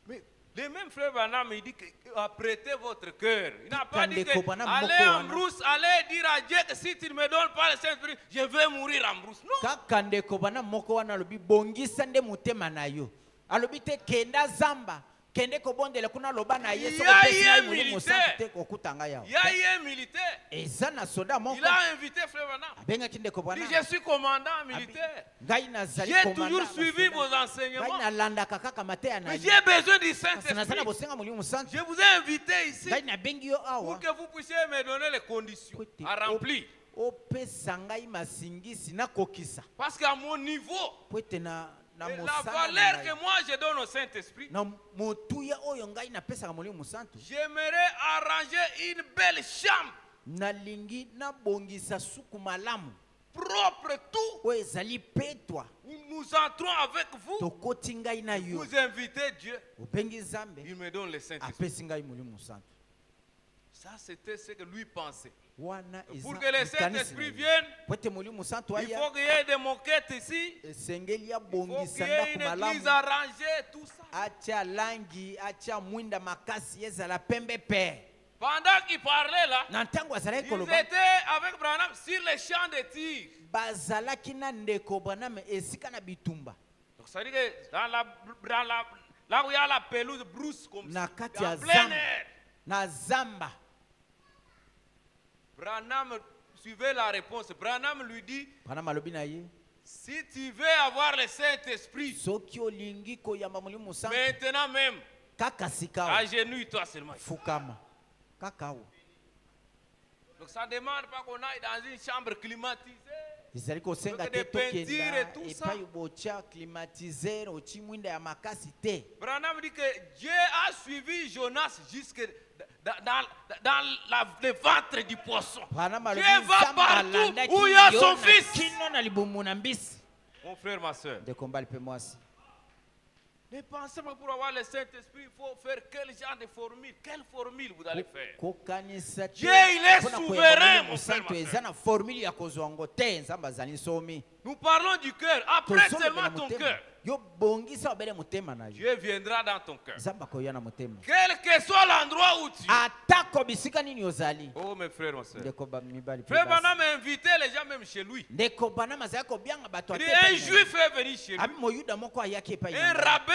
Mais le même Frère Branham, il dit que apprêtez votre cœur. Il n'a pas dit que Kandeko Branham allez moko en wana. brousse, allez dire à Dieu que si tu ne me donnes pas le Saint-Esprit, je vais mourir en brousse. Non. kaka ndeko bana moko wana alobi bongisa nde motema na yo. Alobi te kenda zamba kende kobondela kuna loba na ye soki opesi ngai molimo mosantu te kokuta ngai yawo. Il y a eu un militaire. eza na soda moko Il a invité Frère Branham. abengaki ndeko Il dit, bana je suis commandant militaire. ngai nazali J'ai komanda toujours na suivi soda. vos ngai enseignements. nalandaka kaka mateya na Mais ye. j'ai besoin du kasi naza na Saint-Esprit. bosenga molimo mosantu. Je vous ai invité ici ngai nabengi yo pour awa que vous puissiez me donner les conditions Kwete, à remplir. opesa ngai masingisi nakokisa Parce qu'à mon niveau, po ete na la mosala valeur na que ngai, moi je donne au Saint-Esprit, na motuya oyo ngai napesaka molimo mosantu j'aimerais arranger une belle chambre, nalingi nabongisa suku malamu propre tout. oyo ezali petwa Où nous entrons avec vous. tokoti ngai na yo Vous invitez Dieu, obengi nzambe il me donne le Saint-Esprit. apesi ngai molimo mosantu. Ça, c'était ce que lui pensait. wana Pour eza que le likanisi Saint-Esprit na ye. vienne, po ete molimo mosantu il aya faut qu'il y ait des moquettes ici. esengeli Il faut abongisa qu'il y ait ndako une église malamu arrangée, tout ça. atia langi atia mwinda makasi ezala pembe pe. Pendant qu'il parlait là, na ntango azalaki ils koloba étaient avec Branham sur les champs de tir. bazalaki na ndeko Branham esika na bitumba Donc ça veut dire que là où il y a la pelouse brousse comme na ça, kati ya en plein zamba air, na zamba. Branham suivait la réponse. Branham lui dit, Branham alobi na ye si tu veux avoir le Saint-Esprit, soki olingi koyamba molimo mosantu maintenant même, kaka sika awa, agenouille-toi seulement. fukama kaka awa. Donc ça ne demande pas qu'on aille dans une chambre climatisée. ezali kosenga Donc te des peintures tokenda et tout ça. epai botia climatiseur oci mwinda ya makasi te. Branham dit que Dieu a suivi Jonas jusque dans le ventre du poisson. Branham alobi Dieu va nzambe partout alandaki où il y a yo son na fils. kino na libumu na mbisi. Mon frère, ma soeur, ndeko mbali mpe mwasi ne pensez pas pour avoir le Saint-Esprit, il faut faire quel genre de formule. Quelle formule vous allez faire? kokanisa te Dieu, il est mpona koyamba souverain, molimo mon frère, mosantu ma eza frère. na formule ya kozwa yango te. Nzambe azali nsomi. Nous parlons du cœur. Après Tozolobela seulement ton motema. cœur, yo bongisa obele motema na yo Dieu viendra dans ton cœur. nzambe akoya na motema Quel que soit l'endroit où tu es. atako bisika nini ozali. Oh mes frères, ma soeur. ndeko mibali mpe Frère basi. Branham a invité les gens même chez lui. ndeko Branham azali kobianga bato Il ate dit, un epai na ye. juif est venu chez lui. abi moyuda moko ayaki epai Un na ye. rabbin.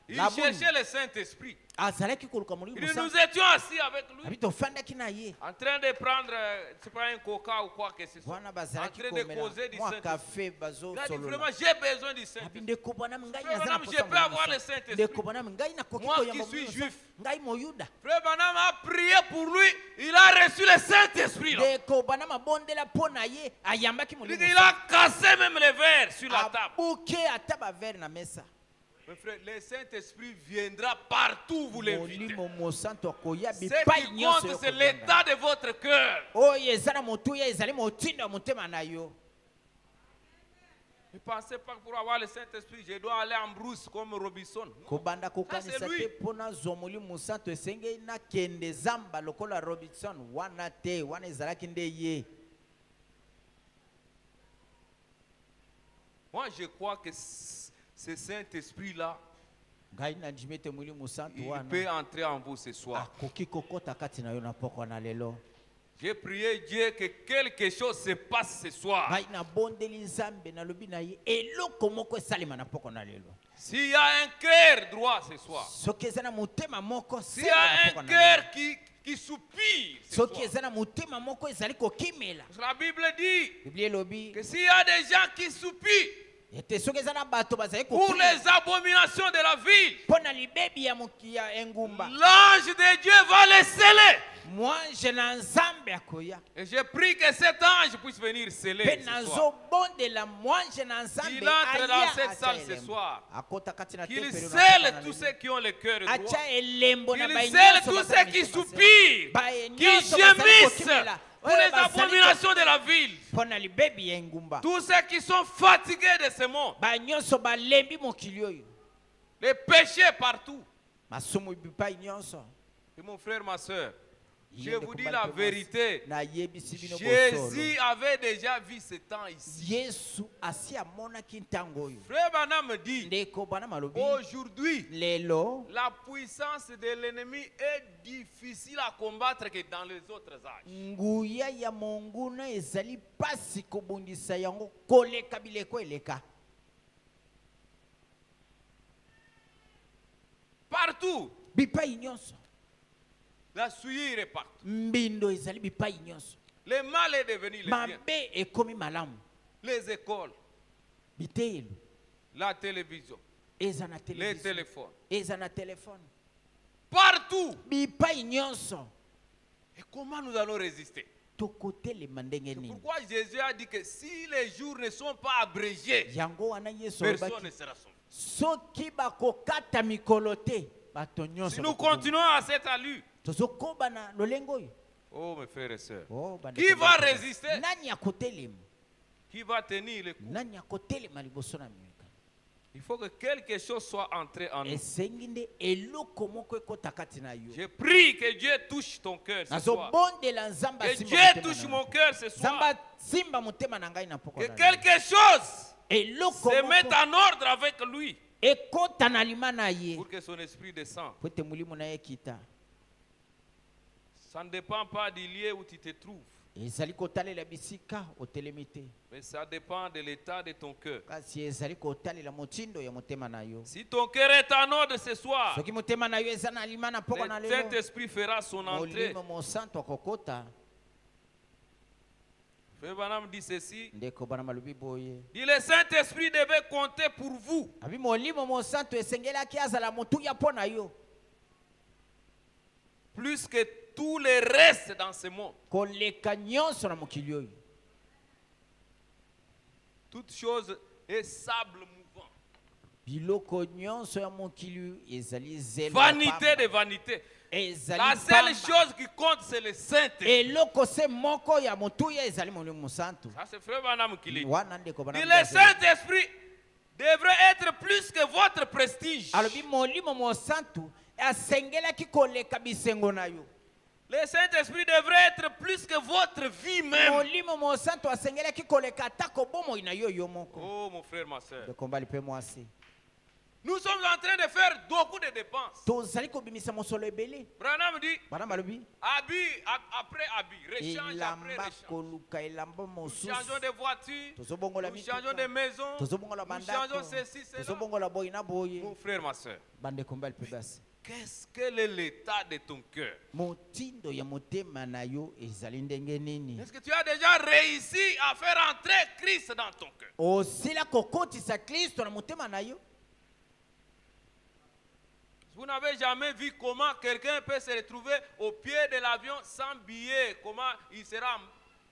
Il La boule. cherchait le Saint-Esprit. azalaki koluka molimo Il dit, nous mosantu étions assis avec lui. abi tofandaki na ye En train de prendre, c'est pas un coca ou quoi que ce soit. wana En bazalaki train de komela causer du mwa Saint-Esprit. kafe Il a dit, bazosolola vraiment, j'ai besoin du abi Saint-Esprit. ndeko Branham ngai Frère naza na Branham, posa je peux molimo avoir le mosantu. Saint-Esprit. ndeko Branham ngai nakoki Moi qui koyamba suis molimo juif. mosantu. ngai moyuda Frère Branham a prié pour lui. Il a reçu le Saint-Esprit. là. ndeko Branham abondela mpo na ye ayambaki Il molimo dit, il a cassé même les verres sur la table. abuke ata bavere na mesa. Mes frères, le Saint-Esprit viendra partout où vous l'invitez. molimo mosantu akoya Ce bipai qui nyonso compte, yo c'est kobenga. l'état de votre cœur. oyo eza na motuya ezali motindo ya motema na yo. Ne pensez pas que pour avoir le Saint-Esprit, je dois aller en brousse comme Robinson. Non. kobanda kokanisa c'est lui. te mpo nazwa molimo mosantu esengeli nakende zamba lokola Robinson wana te wana ezalaki nde ye. Moi, je crois que ce Saint-Esprit-là, ngai nandimi ete molimo mosantu il wana peut entrer en vous ce soir. akoki kokota kati na yo na poko na lelo. J'ai prié Dieu que quelque chose se passe ce soir. ngai nabondeli nzambe nalobi na ye eloko moko esalema na poko na lelo. S'il y a un cœur droit ce soir, soki eza na motema moko s'il y a un cœur qui soupire ce soki soir, eza na motema moko ezali kokimela. parce que la Bible dit biblia elobi que s'il y a des gens qui soupirent ete soki eza na bato bazali pour kokimela les abominations de la ville, mpo na libebi ya engumba, l'ange de Dieu va les sceller. mwange na nzambe akoya. Et je prie que cet ange puisse venir sceller mpe ce soir. nazobondela mwange na nzambe Qu'il entre dans cette aya salle ce atia soir. akota kati na Qu'il tempelo na scelle papa na tous lelo. ceux qui ont le cœur droit. atia elembo na Qu'il bai scelle nyonso tous bazali ceux qui mitema se. soupirent, Baye qui nyonso bazali gémissent kokimela. pour Oyo les bazali abominations de la ville. mpo na libebi ya engumba. Tous ceux qui sont fatigués de ce monde, baye nyonso balembi mokili oyo, les péchés partout. masumu bipai nyonso. Et mon frère, ma soeur, je Yende vous dis kumbali la pe mwasi. vérité. nayebisi bino Jésus bosolo. avait déjà vu ce temps ici. yesu asi amonaki ntango oyo. Frère Branham me dit, ndeko bana malobi aujourd'hui, lelo la puissance de l'ennemi est difficile à combattre que dans les autres âges. nguya ya monguna ezali pasi kobundisa yango koleka bileko eleka. Partout, bipai nyonso la souillure est partout. mbindo ezali bipai nyonso. Le mal est devenu le bien. mabe ekomi malamu. Les écoles, bitelo la télévision, eza na les televizio téléphones, eza na telefone partout. bipai nyonso. Et comment nous allons résister? tokotelema ndenge C'est nini? pourquoi Jésus a dit que si les jours ne sont pas abrégés, yango wana yesu personne ne alobaki sera sauvé. soki bakokata mikolo te bato Si nyonso nous bakoboma. continuons à cette allure, tozokoba na lolenge oyo. oh mes frères et sœurs, Oh, bandeko qui va bango. résister? nani akotelema? Qui va tenir le coup? nani akotelema liboso na mika? Il faut que quelque chose soit entré en nous. esengi nde eloko moko ekota kati na yo. Je prie que Dieu touche ton cœur ce soir. nazobondela nzambe Que asimba Dieu motema touche na mon ngai. cœur ce nzambe soir. asimba motema na ngai na poko Que na yo. quelque chose eloko se mette moko en ordre avec lui ekota na lima na ye pour que son esprit descende. po ete molimo na ye ekita. Ça ne dépend pas du lieu où tu te trouves, ezali kotalela bisika otelemi te, mais ça dépend de l'état de ton cœur. kasi ezali kotalela motindo ya motema na yo. Si ton cœur est en ordre ce soir, soki motema na yo eza na lima na poko na le lelo, Saint-Esprit fera son entrée. molimo mosantu akokota. Frère Branham dit ceci. ndeko bana malobi boye Dit le Saint-Esprit devait compter pour vous. abi molimo mosantu esengelaki azala motuya mpo na yo Plus que tous les restes dans ce monde. koleka nyonso na mokili oyo. Toute chose est sable mouvant. biloko nyonso ya mokili ezali zelo Vanité de vanité. ezali La seule pamba. chose qui compte, c'est le Saint-Esprit. eloko se moko ya motuya ezali molimo mosantu. Ça, c'est Frère Branham qui le dit. wana ndeko bana Dit, malobi le Saint-Esprit devrait être plus que votre prestige. alobi molimo mosantu asengelaki koleka bisengo na yo. Le Saint-Esprit devrait être plus que votre vie même. molimo mosantu asengelaki koleka atako bomoi na yo yo moko. Oh mon frère, ma soeur. ndeko mbali mpe mwasi Nous sommes en train de faire beaucoup de dépenses. tozali kobimisa mosolo ebele. Branham dit, bana balobi habit après habit, rechange après elamba rechange. koluka elamba Nous mosusu. changeons de voiture, tozobongola nous changeons de mituka, maison, tozobongola nous changeons bandako, ceci, cela. tozobongola boye na boye. Mon frère, ma soeur, bandeko mbali mpe basi quel est l'état de ton cœur? motindo ya motema na yo ezali ndenge nini? Est-ce que tu as déjà réussi à faire entrer Christ dans ton cœur? osila kokotisa kristo na motema na yo? Vous n'avez jamais vu comment quelqu'un peut se retrouver au pied de l'avion sans billet, comment il sera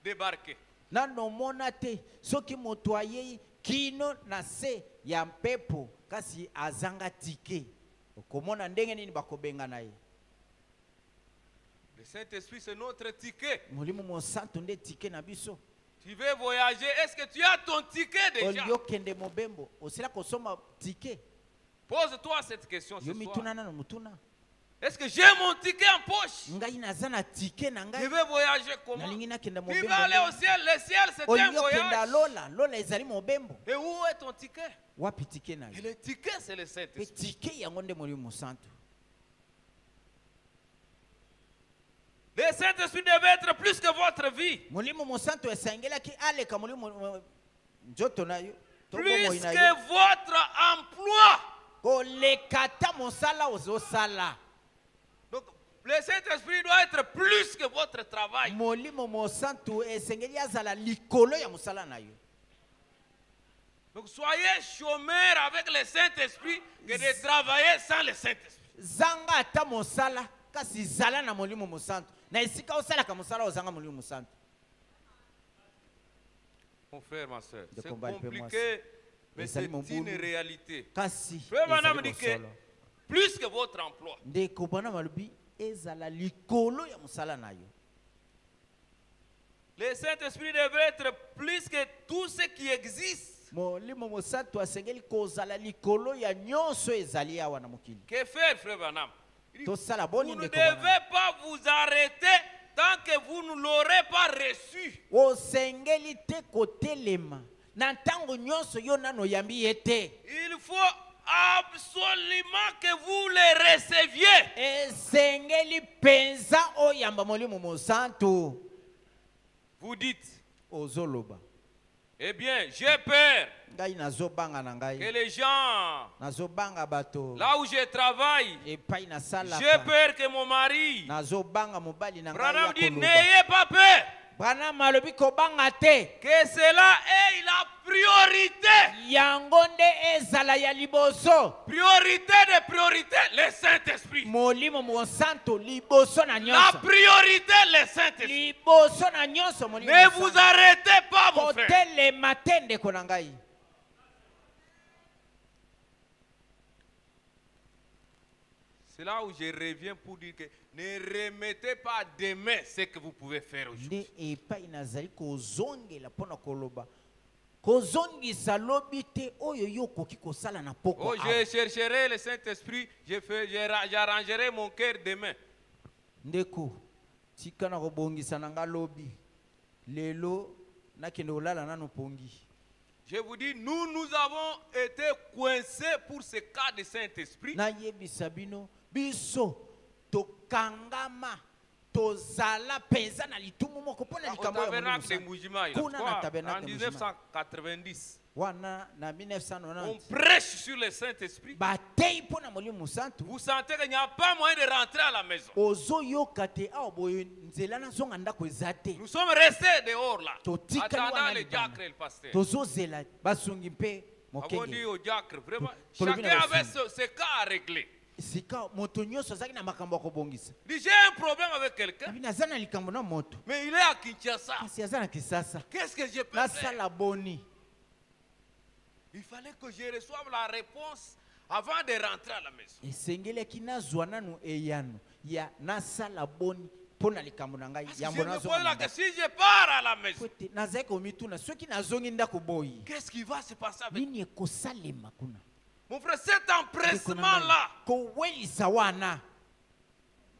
débarqué. nano mona te soki moto ayei kino na se ya mpepo kasi azanga tike, okomona ndenge nini bakobenga na ye. Le Saint-Esprit, c'est notre ticket. molimo mosantu nde tike na biso. Tu veux voyager, est-ce que tu as ton ticket déjà? oliokende mobembo osila kosomba tike. Pose-toi cette question ce yo soir. mituna nano mutuna Est-ce que j'ai mon ticket en poche? ngai naza na tike na Je ngai vais voyager comment? nalingi nakenda Tu vas aller au mobembo ciel. Le ciel, c'est un olingi okenda voyage. lola ezali mobembo Et où est ton ticket? wapi tike na Et yo le ticket, c'est le mpe Saint-Esprit. tike yango nde molimo mosantu Le Saint-Esprit devait être plus que votre vie. molimo mosantu esengelaki aleka molimo nzoto na yo to Plus bomoi na yo que votre emploi. koleka ta mosala ozosala Donc, le Saint-Esprit doit être plus que votre travail. molimo mosantu esengeli azala likolo ya mosala na yo Donc, soyez chômeurs avec le Saint-Esprit que de travailler sans le Saint-Esprit. zanga ata mosala kasi zala na molimo mosantu na esika osalaka mosala ozanga molimo mosantu Mon frère, ma soeur, De c'est combat le peu compliqué, mais c'est Ezali une mobulu. réalité. kasi Frère Madame ezali dit que bosolo. plus que votre emploi. ndeko bana malobi ezala likolo ya mosala na yo Le Saint-Esprit devrait être plus que tout ce qui existe. molimo mosantu asengeli kozala likolo ya nyonso ezali awa na mokili Que faire, frère Branham? Il dit, tosala vous boni ne ndeko bana devez pas vous arrêter tant que vous ne l'aurez pas reçu. osengeli te kotelema na ntango nyonso yo nano yambi ye te Il faut absolument que vous le receviez. esengeli mpenza oyamba molimo mosantu Vous dites, ozoloba eh bien, j'ai peur ngai nazobanga na que ngai les gens, nazobanga bato là où je travaille, epai j'ai nasalaka peur que mon mari. nazobanga mobali na ngai Branham ya dit, koloba n'ayez pas peur. Branham alobi kobanga te Que cela est la priorité. yango nde ezala ya liboso Priorité de priorité, le Saint-Esprit. molimo mosantu liboso na La nyonso priorité, le Saint-Esprit. liboso na nyonso molimo Ne mosantu. vous arrêtez pas, mon frère. kotelema te ndeko na ngai C'est là où je reviens pour dire que ne remettez pas demain ce que vous pouvez faire aujourd'hui. nde epai nazali kozongela mpo na koloba kozongisa lobi te oyo yo okoki kosala na poko Oh, awa. je chercherai le Saint-Esprit, j'arrangerai mon cœur demain. ndeko tika na kobongisa na nga lobi lelo nakende kolala nano pongi Je vous dis, nous avons été coincés pour ce cas de Saint-Esprit. nayebisa bino biso tokangama tozala mpenza na litumu moko mpo na Au likambo oyo ya Molimo tabernacle de Santu. Mujima, il y a Kuna quoi? na tabernacle En de Mujima. 1990, wana na on 1990 prêche sur le Saint-Esprit. batei mpo na molimo santu Vous sentez qu'il n'y a pas moyen de rentrer à la maison. ozoyoka te awa boye nzela nazonga ndako eza te Nous sommes restés dehors là, Totikali attendant wana le libanda. diacre et le pasteur. tozozela basungi mpe Avons dit mokenge au diacre, vraiment, Tolobi na chacun avait basungi. ce cas à régler. sika moto nyonso azalaki na makambo ya kobongisa Il dit, j'ai un problème avec quelqu'un, abi naza na likambo na moto mais il est à Kinshasa. kasi aza na kisasa Qu'est-ce que je peux faire? nasala boni Il fallait que je reçoive la réponse avant de rentrer à la maison. esengelaki nazwa nanu eyano ya nasala boni mpo na likambo na ngai Parce que yambo je me pose la nazonga question, si je pars à la maison, te nazalaki komituna soki nazongi ndako boyi qu'est-ce qui va se passer avec nini ekosalema kuna mon frère? Cet empressement-là, kowelisa wana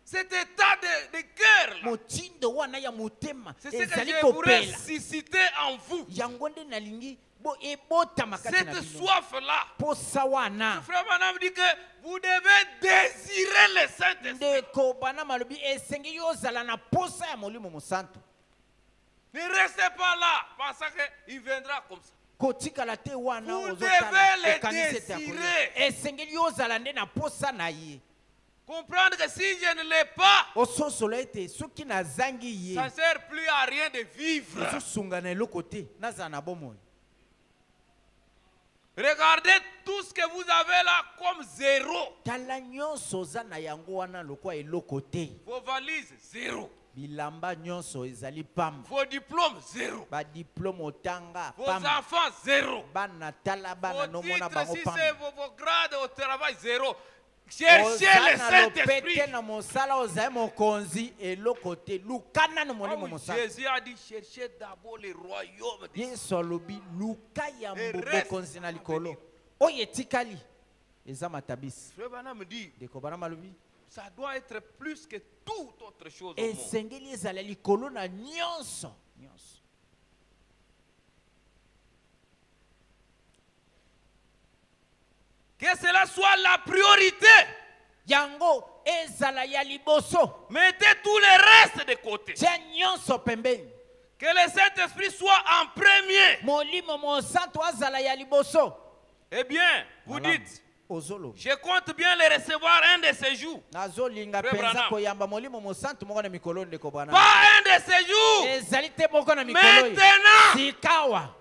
cet état de cœur-là, motindo wana ya motema c'est ce que ezali je voudrais kopela susciter en vous. yango nde nalingi ebotama kati na Cette bino soif-là. posa wana Frère Branham dit que vous devez désirer le Saint-Esprit. ndeko bana malobi esengeli ozala na posa ya molimo mosantu Ne restez pas là, pensant qu'il viendra comme ça. kotikala te wana Vous ozotala devez le okanisi ete akoya. désirer. esengeli ozala nde na posa na ye Comprendre que si je ne l'ai pas, ososola ete soki nazangi ye ça ne sert plus à rien de vivre. ozosunga na eloko te nazala na bomoi Regardez tout ce que vous avez là comme zéro. tala nyonso oza na yango wana lokwa eloko te Vos valises, zéro. bilamba nyonso ezali pamba Vos diplômes, zéro. badiplome otanga Vos pamba enfants, zéro. bana tala bana Vos nomona titres, bango si c'est pamba vos grades au travail, zéro. Cherchez oza le na Saint-Esprit. lopete na mosala ozali mokonzi eloko te luka nanu molimo Comme mosala Jésus a dit, cherchez d'abord le royaume de Dieu. yesu alobi luka ya Et mbu reste bokonzi na à likolo venir. oyo etikali eza matabisi Frère Branham me dit, ndeko bana malobi Ça doit être plus que toute autre chose au monde. esengeli ezala likolo na nyonso nyonso. Que cela soit la priorité. Yango ezala ya liboso. Mettez tous les restes de côté. Tia nyonso pembeni. Que le Saint-Esprit soit en premier. Molimo mosantu azala ya liboso. Eh bien, vous Malamu. dites, Ozolo. je compte bien les recevoir un de ces jours. Nazolinga Frère penza Branham. koyamba molimo mosantu moko na mikolo ndeko bwana. Pas un de ces jours. Ezali te moko na mikolo. Maintenant. Sikawa.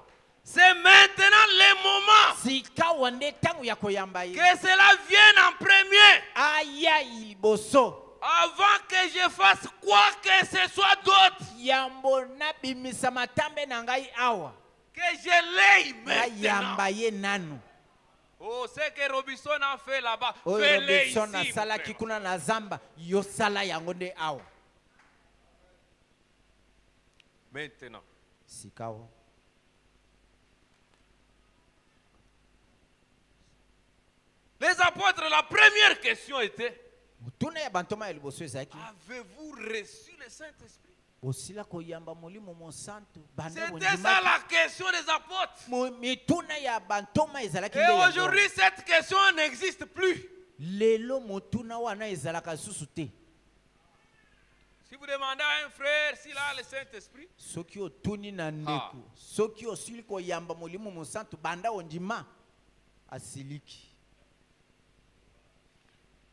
C'est maintenant le moment. Sikawa nde tangu ya koyamba ye. Que cela vienne en premier. Aya liboso. Avant que je fasse quoi que ce soit d'autre. Yambo na bimisa matambe na ngai awa. Que je l'aie Na maintenant. yamba ye nanu. Oh, c'est que Robinson a fait là-bas. Oyo Fais-le ici. Robinson mon asala frère. kikuna na zamba. Yo sala yango nde awa. Maintenant. Sikawa. Les apôtres, la première question était, Mutuna ya bantoma ya liboso ezaki. avez-vous reçu le Saint-Esprit? Osila koyamba molimo mosantu. Banda C'était ça la question des apôtres. mituna ya bantoma ezalaki Et nde yango. aujourd'hui, cette question n'existe plus. Lelo motuna wana ezalaka susu te. Si vous demandez à un frère s'il a le Saint-Esprit, Soki otuni na ndeko. Soki osili koyamba molimo mosantu banda ondima asiliki.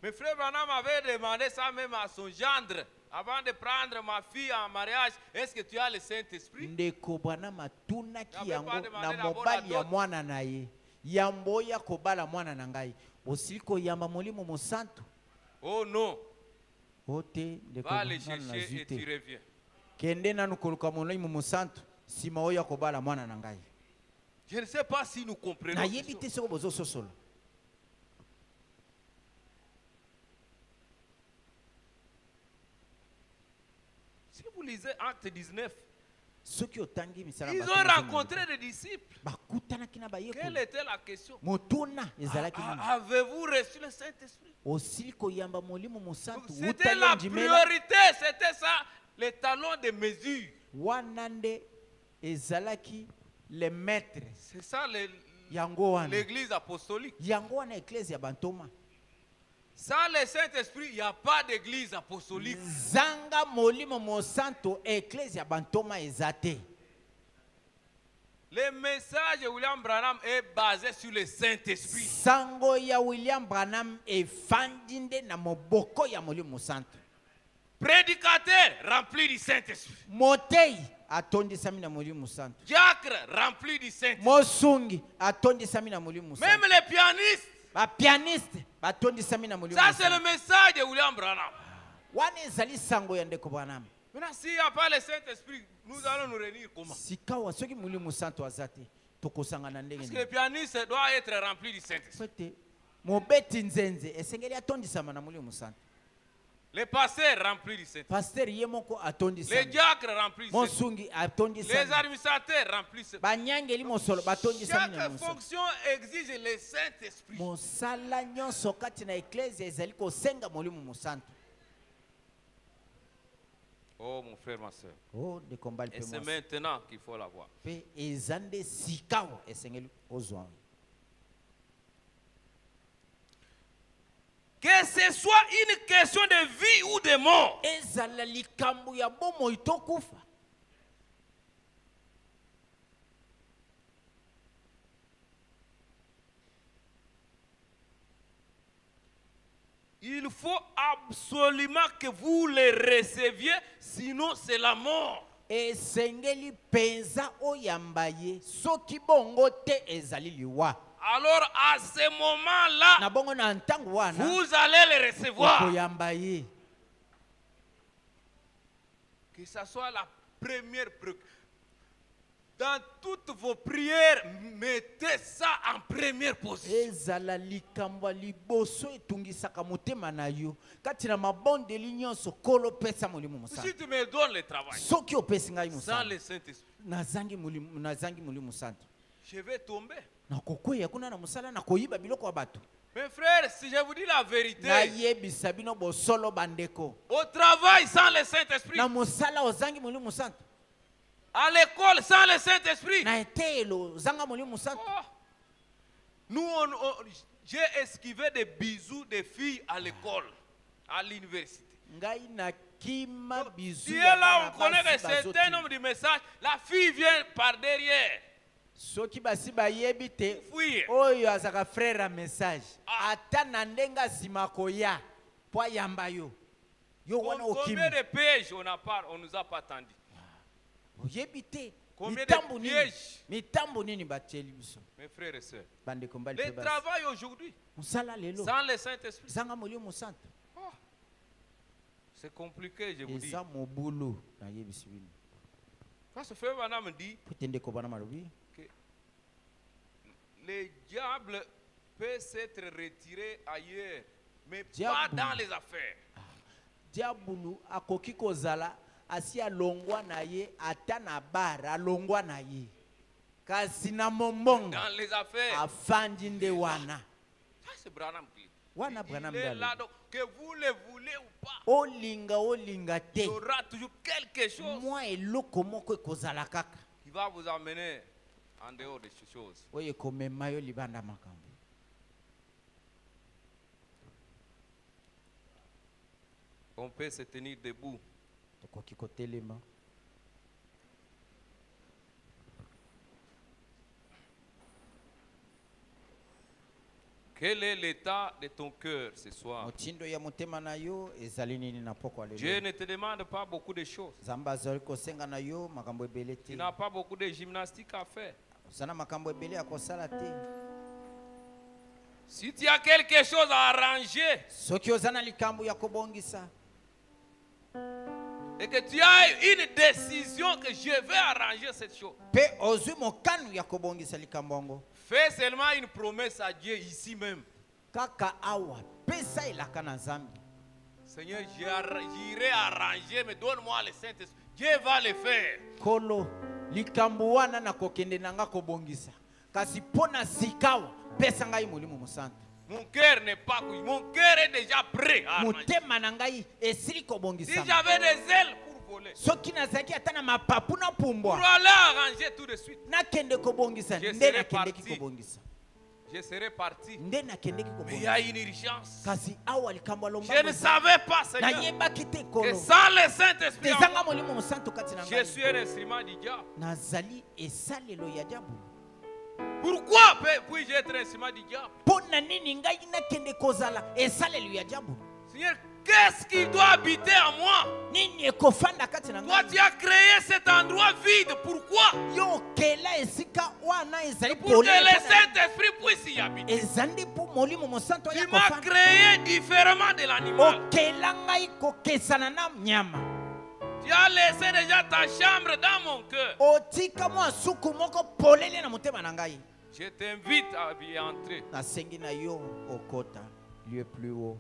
mes frères Branham avait demandé ça même à son gendre. Avant de prendre ma fille en mariage, est-ce que tu as le Saint-Esprit? Ndeko bwana matunaki N'avait yango pas demandé na d'abord mobali la ya dot. mwana na ye. Yambo ya kobala mwana na ngai. Osili koyamba molimo mosantu. Oh non, Ote ndeko va le bwana na chercher et tu zute. reviens. Kende nanu koluka molimo mosantu. Sima oya kobala mwana na ngai. Je ne sais pas si nous comprenons. Na tout yebi ça. te soko bozo sosolo. Si vous lisez Acte 19, Soki otangi misala ils bato ont bazonga rencontré des disciples. bakutanaki na Quelle bayekoli. était la question? Motuna ezalaki nini? Avez-vous reçu le Saint-Esprit? Osili koyamba molimo mosantu C'était utali la ondimela. priorité, c'était ça, le talon de mesure. Wana nde ezalaki le maître C'est ça yango wana. l'église apostolique. Yango wana eklese ya bantoma. Sans le Saint-Esprit, il n'y a pas d'église apostolique. Zanga molimo mosantu eklese ya bantoma ezate. Le message de William Branham est basé sur le Saint-Esprit. Sango ya William Branham efandi nde na moboko ya molimo mosantu. Prédicateur rempli du Saint-Esprit. Motei atondisami na molimo mosantu. Diacre rempli du Saint-Esprit. Mosungi atondisami na molimo mosantu. Même les pianistes. Ba pianiste batondisami na molimo Ça, c'est le mosantu. message de William Branham. Wana ezali sango ya ndeko Branham. Maintenant, s'il n'y a pas le Saint-Esprit, nous allons nous réunir comment? Sikawa soki molimo mosantu azate tokosangana ndenge Parce que nini? le pianiste doit être rempli du Saint-Esprit. Fete mobeti nzenze esengeli atondisama na molimo mosantu. Le pasteur rempli du Saint-Esprit. Pasteur ye moko Les atondisama. diacres remplis du Saint-Esprit. Mosungi Les atondisama. administrateurs remplis. Banyangeli mosolo batondisami na Chaque mosantu. fonction exige le Saint-Esprit. Mosala nyonso kati na eklese ezali kosenga molimo mosantu. Oh mon frère, ma soeur. Oh ndeko mbali Et pe c'est mwasi. maintenant qu'il faut l'avoir. Pe ezande sikawa esengeli ozwa. Que ce soit une question de vie ou de mort. Ezala likambo ya bomoi tokufa. Il faut absolument que vous le receviez, sinon c'est la mort. Esengeli penza oyamba ye soki bongo te ezali liwa. Alors à ce moment-là, Na bongo na ntango wana vous allez le recevoir. okoyamba ye. Que ce soit la première préoccupation. Dans toutes vos prières, mettez ça en première position. Ezala likambo ya liboso etungisaka motema na yo kati na mabondeli nyonso kolo pesa molimo Si mosantu. tu me donnes le travail, Soki opesi ngai sans mosantu le Saint-Esprit, nazangi molimo mosantu je vais tomber. nakokweya kuna na mosala nakoyiba biloko ya bato. Mes frères, si je vous dis la vérité, nayebisa bino bosolo bandeko au travail sans le Saint-Esprit, na mosala ozangi molimo mosantu à l'école sans le Saint-Esprit, na etelo ozanga molimo mosantu. oh, nous, j'ai esquivé des bisous des filles à l'école, à l'université. Ngai na kima bizu Tu es ya là, bana on connaît basi que c'est un bazoti. nombre de messages. La fille vient par derrière. Soki basi bayebi te Fuir. oyo azaka frère a message Ah. ata na ndenga nsima koya po ayamba yo yo wana okimi Combien de pièges on nous a pas attendu? oyebi te Combien mitambo de nini pièges? mitambo nini batieli biso Mes frères et sœurs, bandeko mbali le pe basi travail aujourd'hui, mosala lelo sans le Saint-Esprit, zanga molimo mosantu c'est compliqué, je vous dis. eza mobulu nayebisi bino Parce que frère Vanna me dit po te ndeko bana malobi que le diable peut s'être retiré ailleurs, mais pas Diable. dans les affaires. diabulu akoki kozala asi alongwa na ye ata na bara alongwa na ye kasi na mombongo Dans les affaires. afandi nde wana Ça, c'est Branham qui dit. wana Branham Il est nde là, alobi. donc, que vous le voulez ou pas, olinga il te y aura toujours quelque chose mwa eloko moko ekozala kaka qui va vous amener en dehors de ces choses. oyo ekomema yo libanda makambo On peut se tenir debout. tokoki kotelema Quel est l'état de ton cœur ce soir? motindo ya motema na yo ezali nini na pokwa Dieu lelo ne te demande pas beaucoup de choses. nzambe azali kosenga na yo makambo ebele Tu te n'as pas beaucoup de gymnastique à faire. oza na makambo ebele ya kosala te Si tu as quelque chose à arranger soki oza na likambo ya kobongisa et que tu as une décision que je vais arranger cette chose, mpe ozwi mokano ya kobongisa likambo yango fais seulement une promesse à Dieu ici même. kaka awa pesa elaka na nzambe Seigneur, j'irai arranger, mais donne-moi le Saint-Esprit. Dieu va le faire. kolo likambo wana nakokende na nga kobongisa kasi mpo na sikawa pesa ngai molimo mosantu Mon cœur n'est pas couillé. Mon cœur est déjà prêt à arranger. motema na ngai esili Si kobongisama j'avais des ailes pour voler, soki nazalaki ata na mapapu na pour pumbwa aller arranger tout de suite, nakende kobongisa Je nde serai nakendeki parti. kobongisa je serais parti. nde nakendeki Mais il y a kobongisa une urgence. kasi awa likambo Je ne alomba savais pas, Seigneur, nayebaki te que kolo sans le Saint-Esprit, en tezanga moi, molimo mosantu kati na je ngai suis un instrument du diable. nazali esalelo ya diabo Pourquoi puis-je être un instrument du diable? mpo na nini ngai nakende kozala esalelo ya diabo Seigneur, qu'est-ce qui doit habiter en moi? nini ekofanda kati na Toi, ngai tu as créé cet endroit vide. Pourquoi? yo okela esika wana ezali Pour que polele le mpo na- Saint-Esprit puisse y habiter. ezali mpo molimo mosantu Tu aya m'as kofanda créé différemment de l'animal. okela ngai kokesana na nyama Tu as laissé déjà ta chambre dans mon cœur. otika mwa suku moko polele na motema na ngai Je t'invite à y entrer. nasengi na yo okota lieu plus haut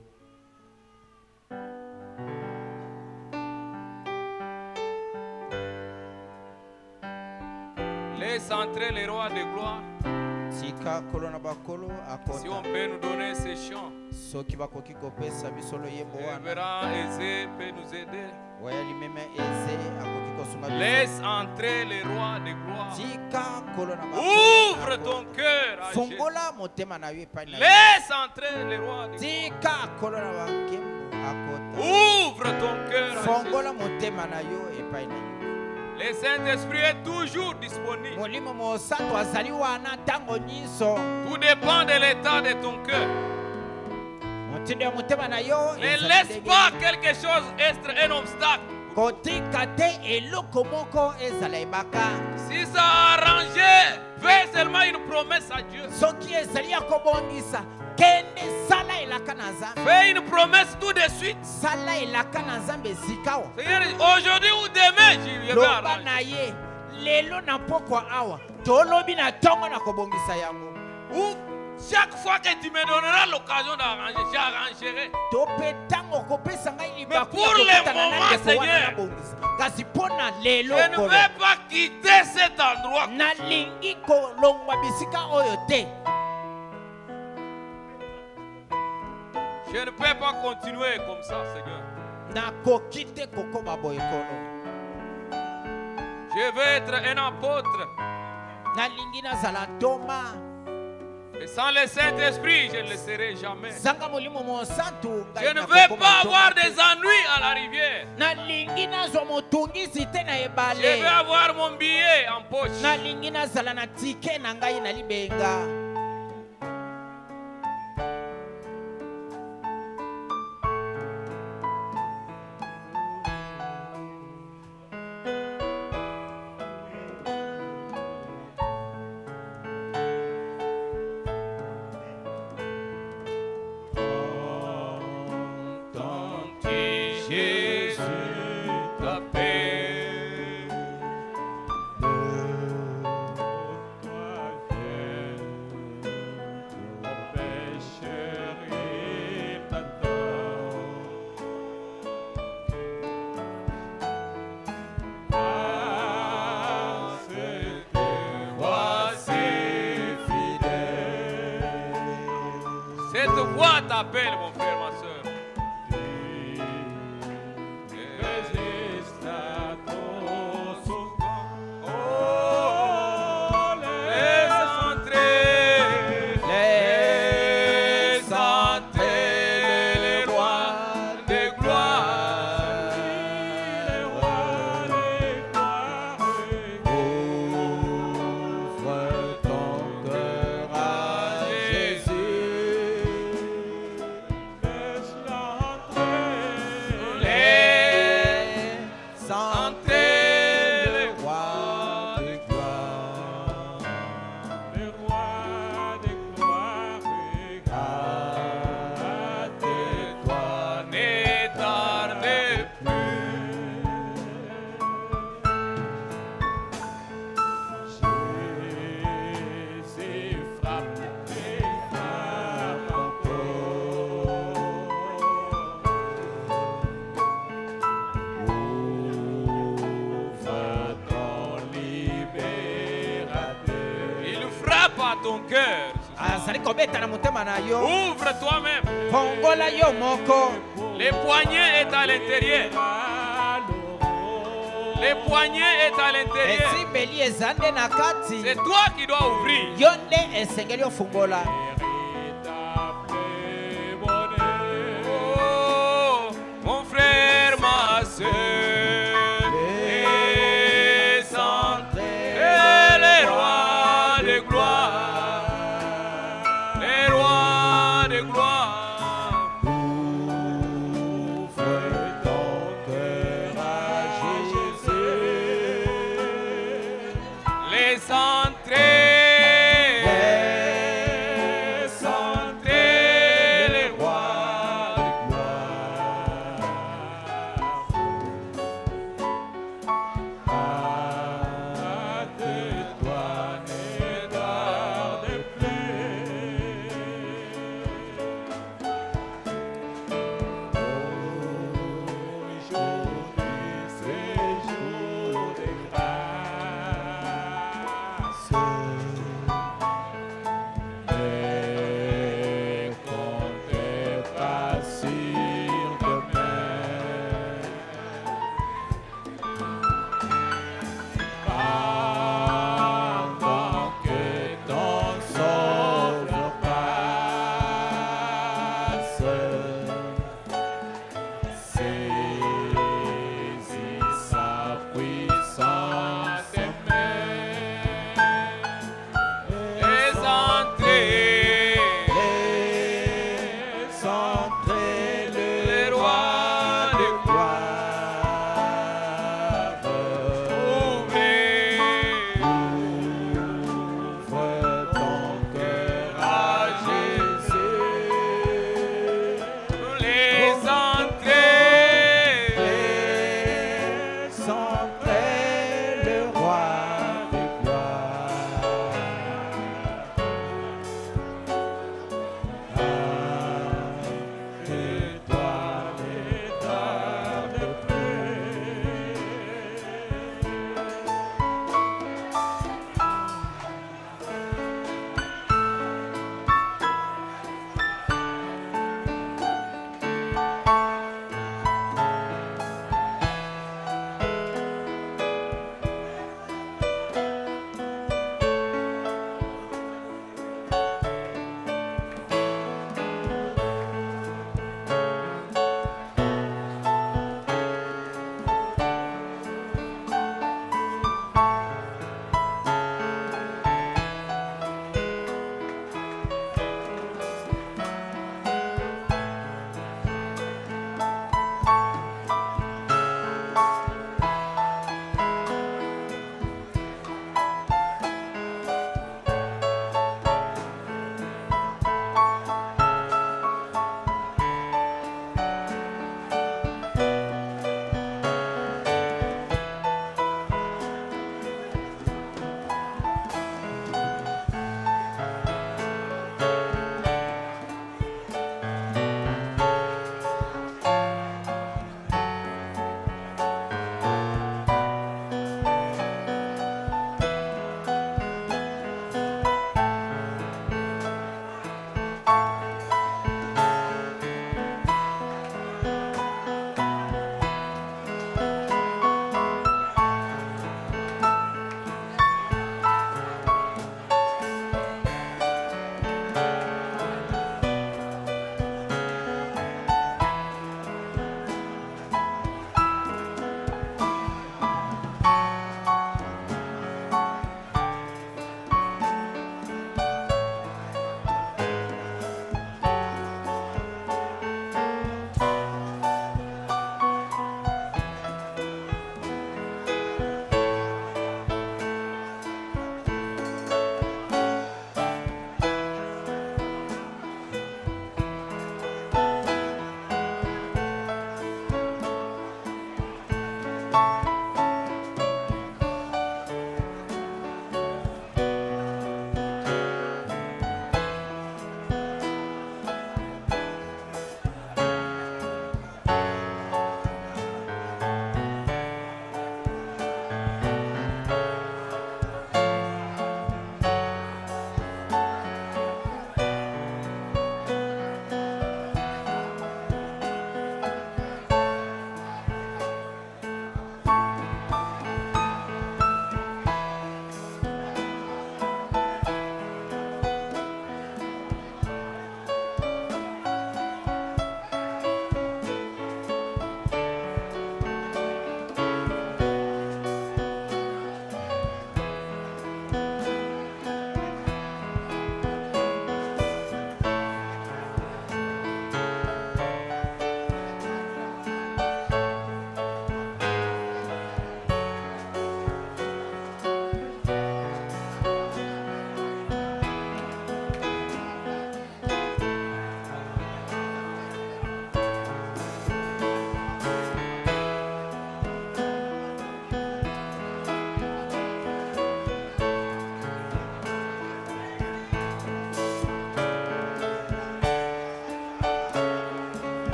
Laisse entrer les rois de gloire. tika kolo na bakolo Si on akota peut nous donner ces chants, soki bakoki kopesa biso loyembo wana Révérend Aizé peut nous aider. waya limeme eze akoki kosunga biso Laisse entrer les rois de gloire. tika kolo na Ouvre bakolo ton cœur à Jésus. fongola motema na yo epai na yo Laisse entrer les rois de gloire. tika kolo na bakembo akota Ouvre ton cœur à Jésus. fongola motema na yo epai na yo Le Saint-Esprit est toujours disponible. molimo mosantu azali wana ntango nyonso Tout dépend de l'état de ton cœur. motindo ya motema na yo Ne ezali laisse ndenge pas nini. quelque chose être un obstacle. kotika te eloko moko ezala ebaka Si ça a arrangé, fais seulement une promesse à Dieu. soki ezali ya kobongisa kende sala elaka na nzambe Fais une promesse tout de suite. sala elaka na nzambe esika awa Seigneur, aujourd'hui ou demain, je vais loba arranger. na ye lelo na pokwa awa tolobi na ntongo na kobongisa yango Ou chaque fois que tu me donneras l'occasion d'arranger, j'arrangerai. to mpe ntango kopesa ngai libaku pour le kokutana na moment, ndeko wana Seigneur, nabongisa kasi mpo na lelo Je ne kolo vais pas quitter cet endroit. nalingi kolongwa bisika oyo te Je ne peux pas continuer comme ça, Seigneur. nakoki te kokoma boye nkolo. Je veux être un apôtre. Nalingi nazala ntoma. Et sans le Saint-Esprit, je ne le serai jamais. Zanga molimo mosantu ngai Je ne nakokoma veux pas ntoma avoir te. des ennuis à la rivière. Nalingi nazwa motungisi te na Je veux ebale. avoir mon billet en poche. Nalingi nazala na tike na ngai na libenga. Jésus t'appelle. Voici fidèle. Cette voix t'appelle, mon frère, ma soeur. À ton cœur. Azali kobeta na motema na yo. Ouvre toi-même. Fongola yo moko. Les poignets est à l'intérieur. Les poignets est à l'intérieur. Esimbeli ezande na kati. C'est toi qui dois ouvrir. Yo nde esengeli ofungola. Oh, mon frère, ma soeur, les saints et les rois de gloire, les rois de gloire. Ouvre ton cœur à Jésus. Les entrées. Say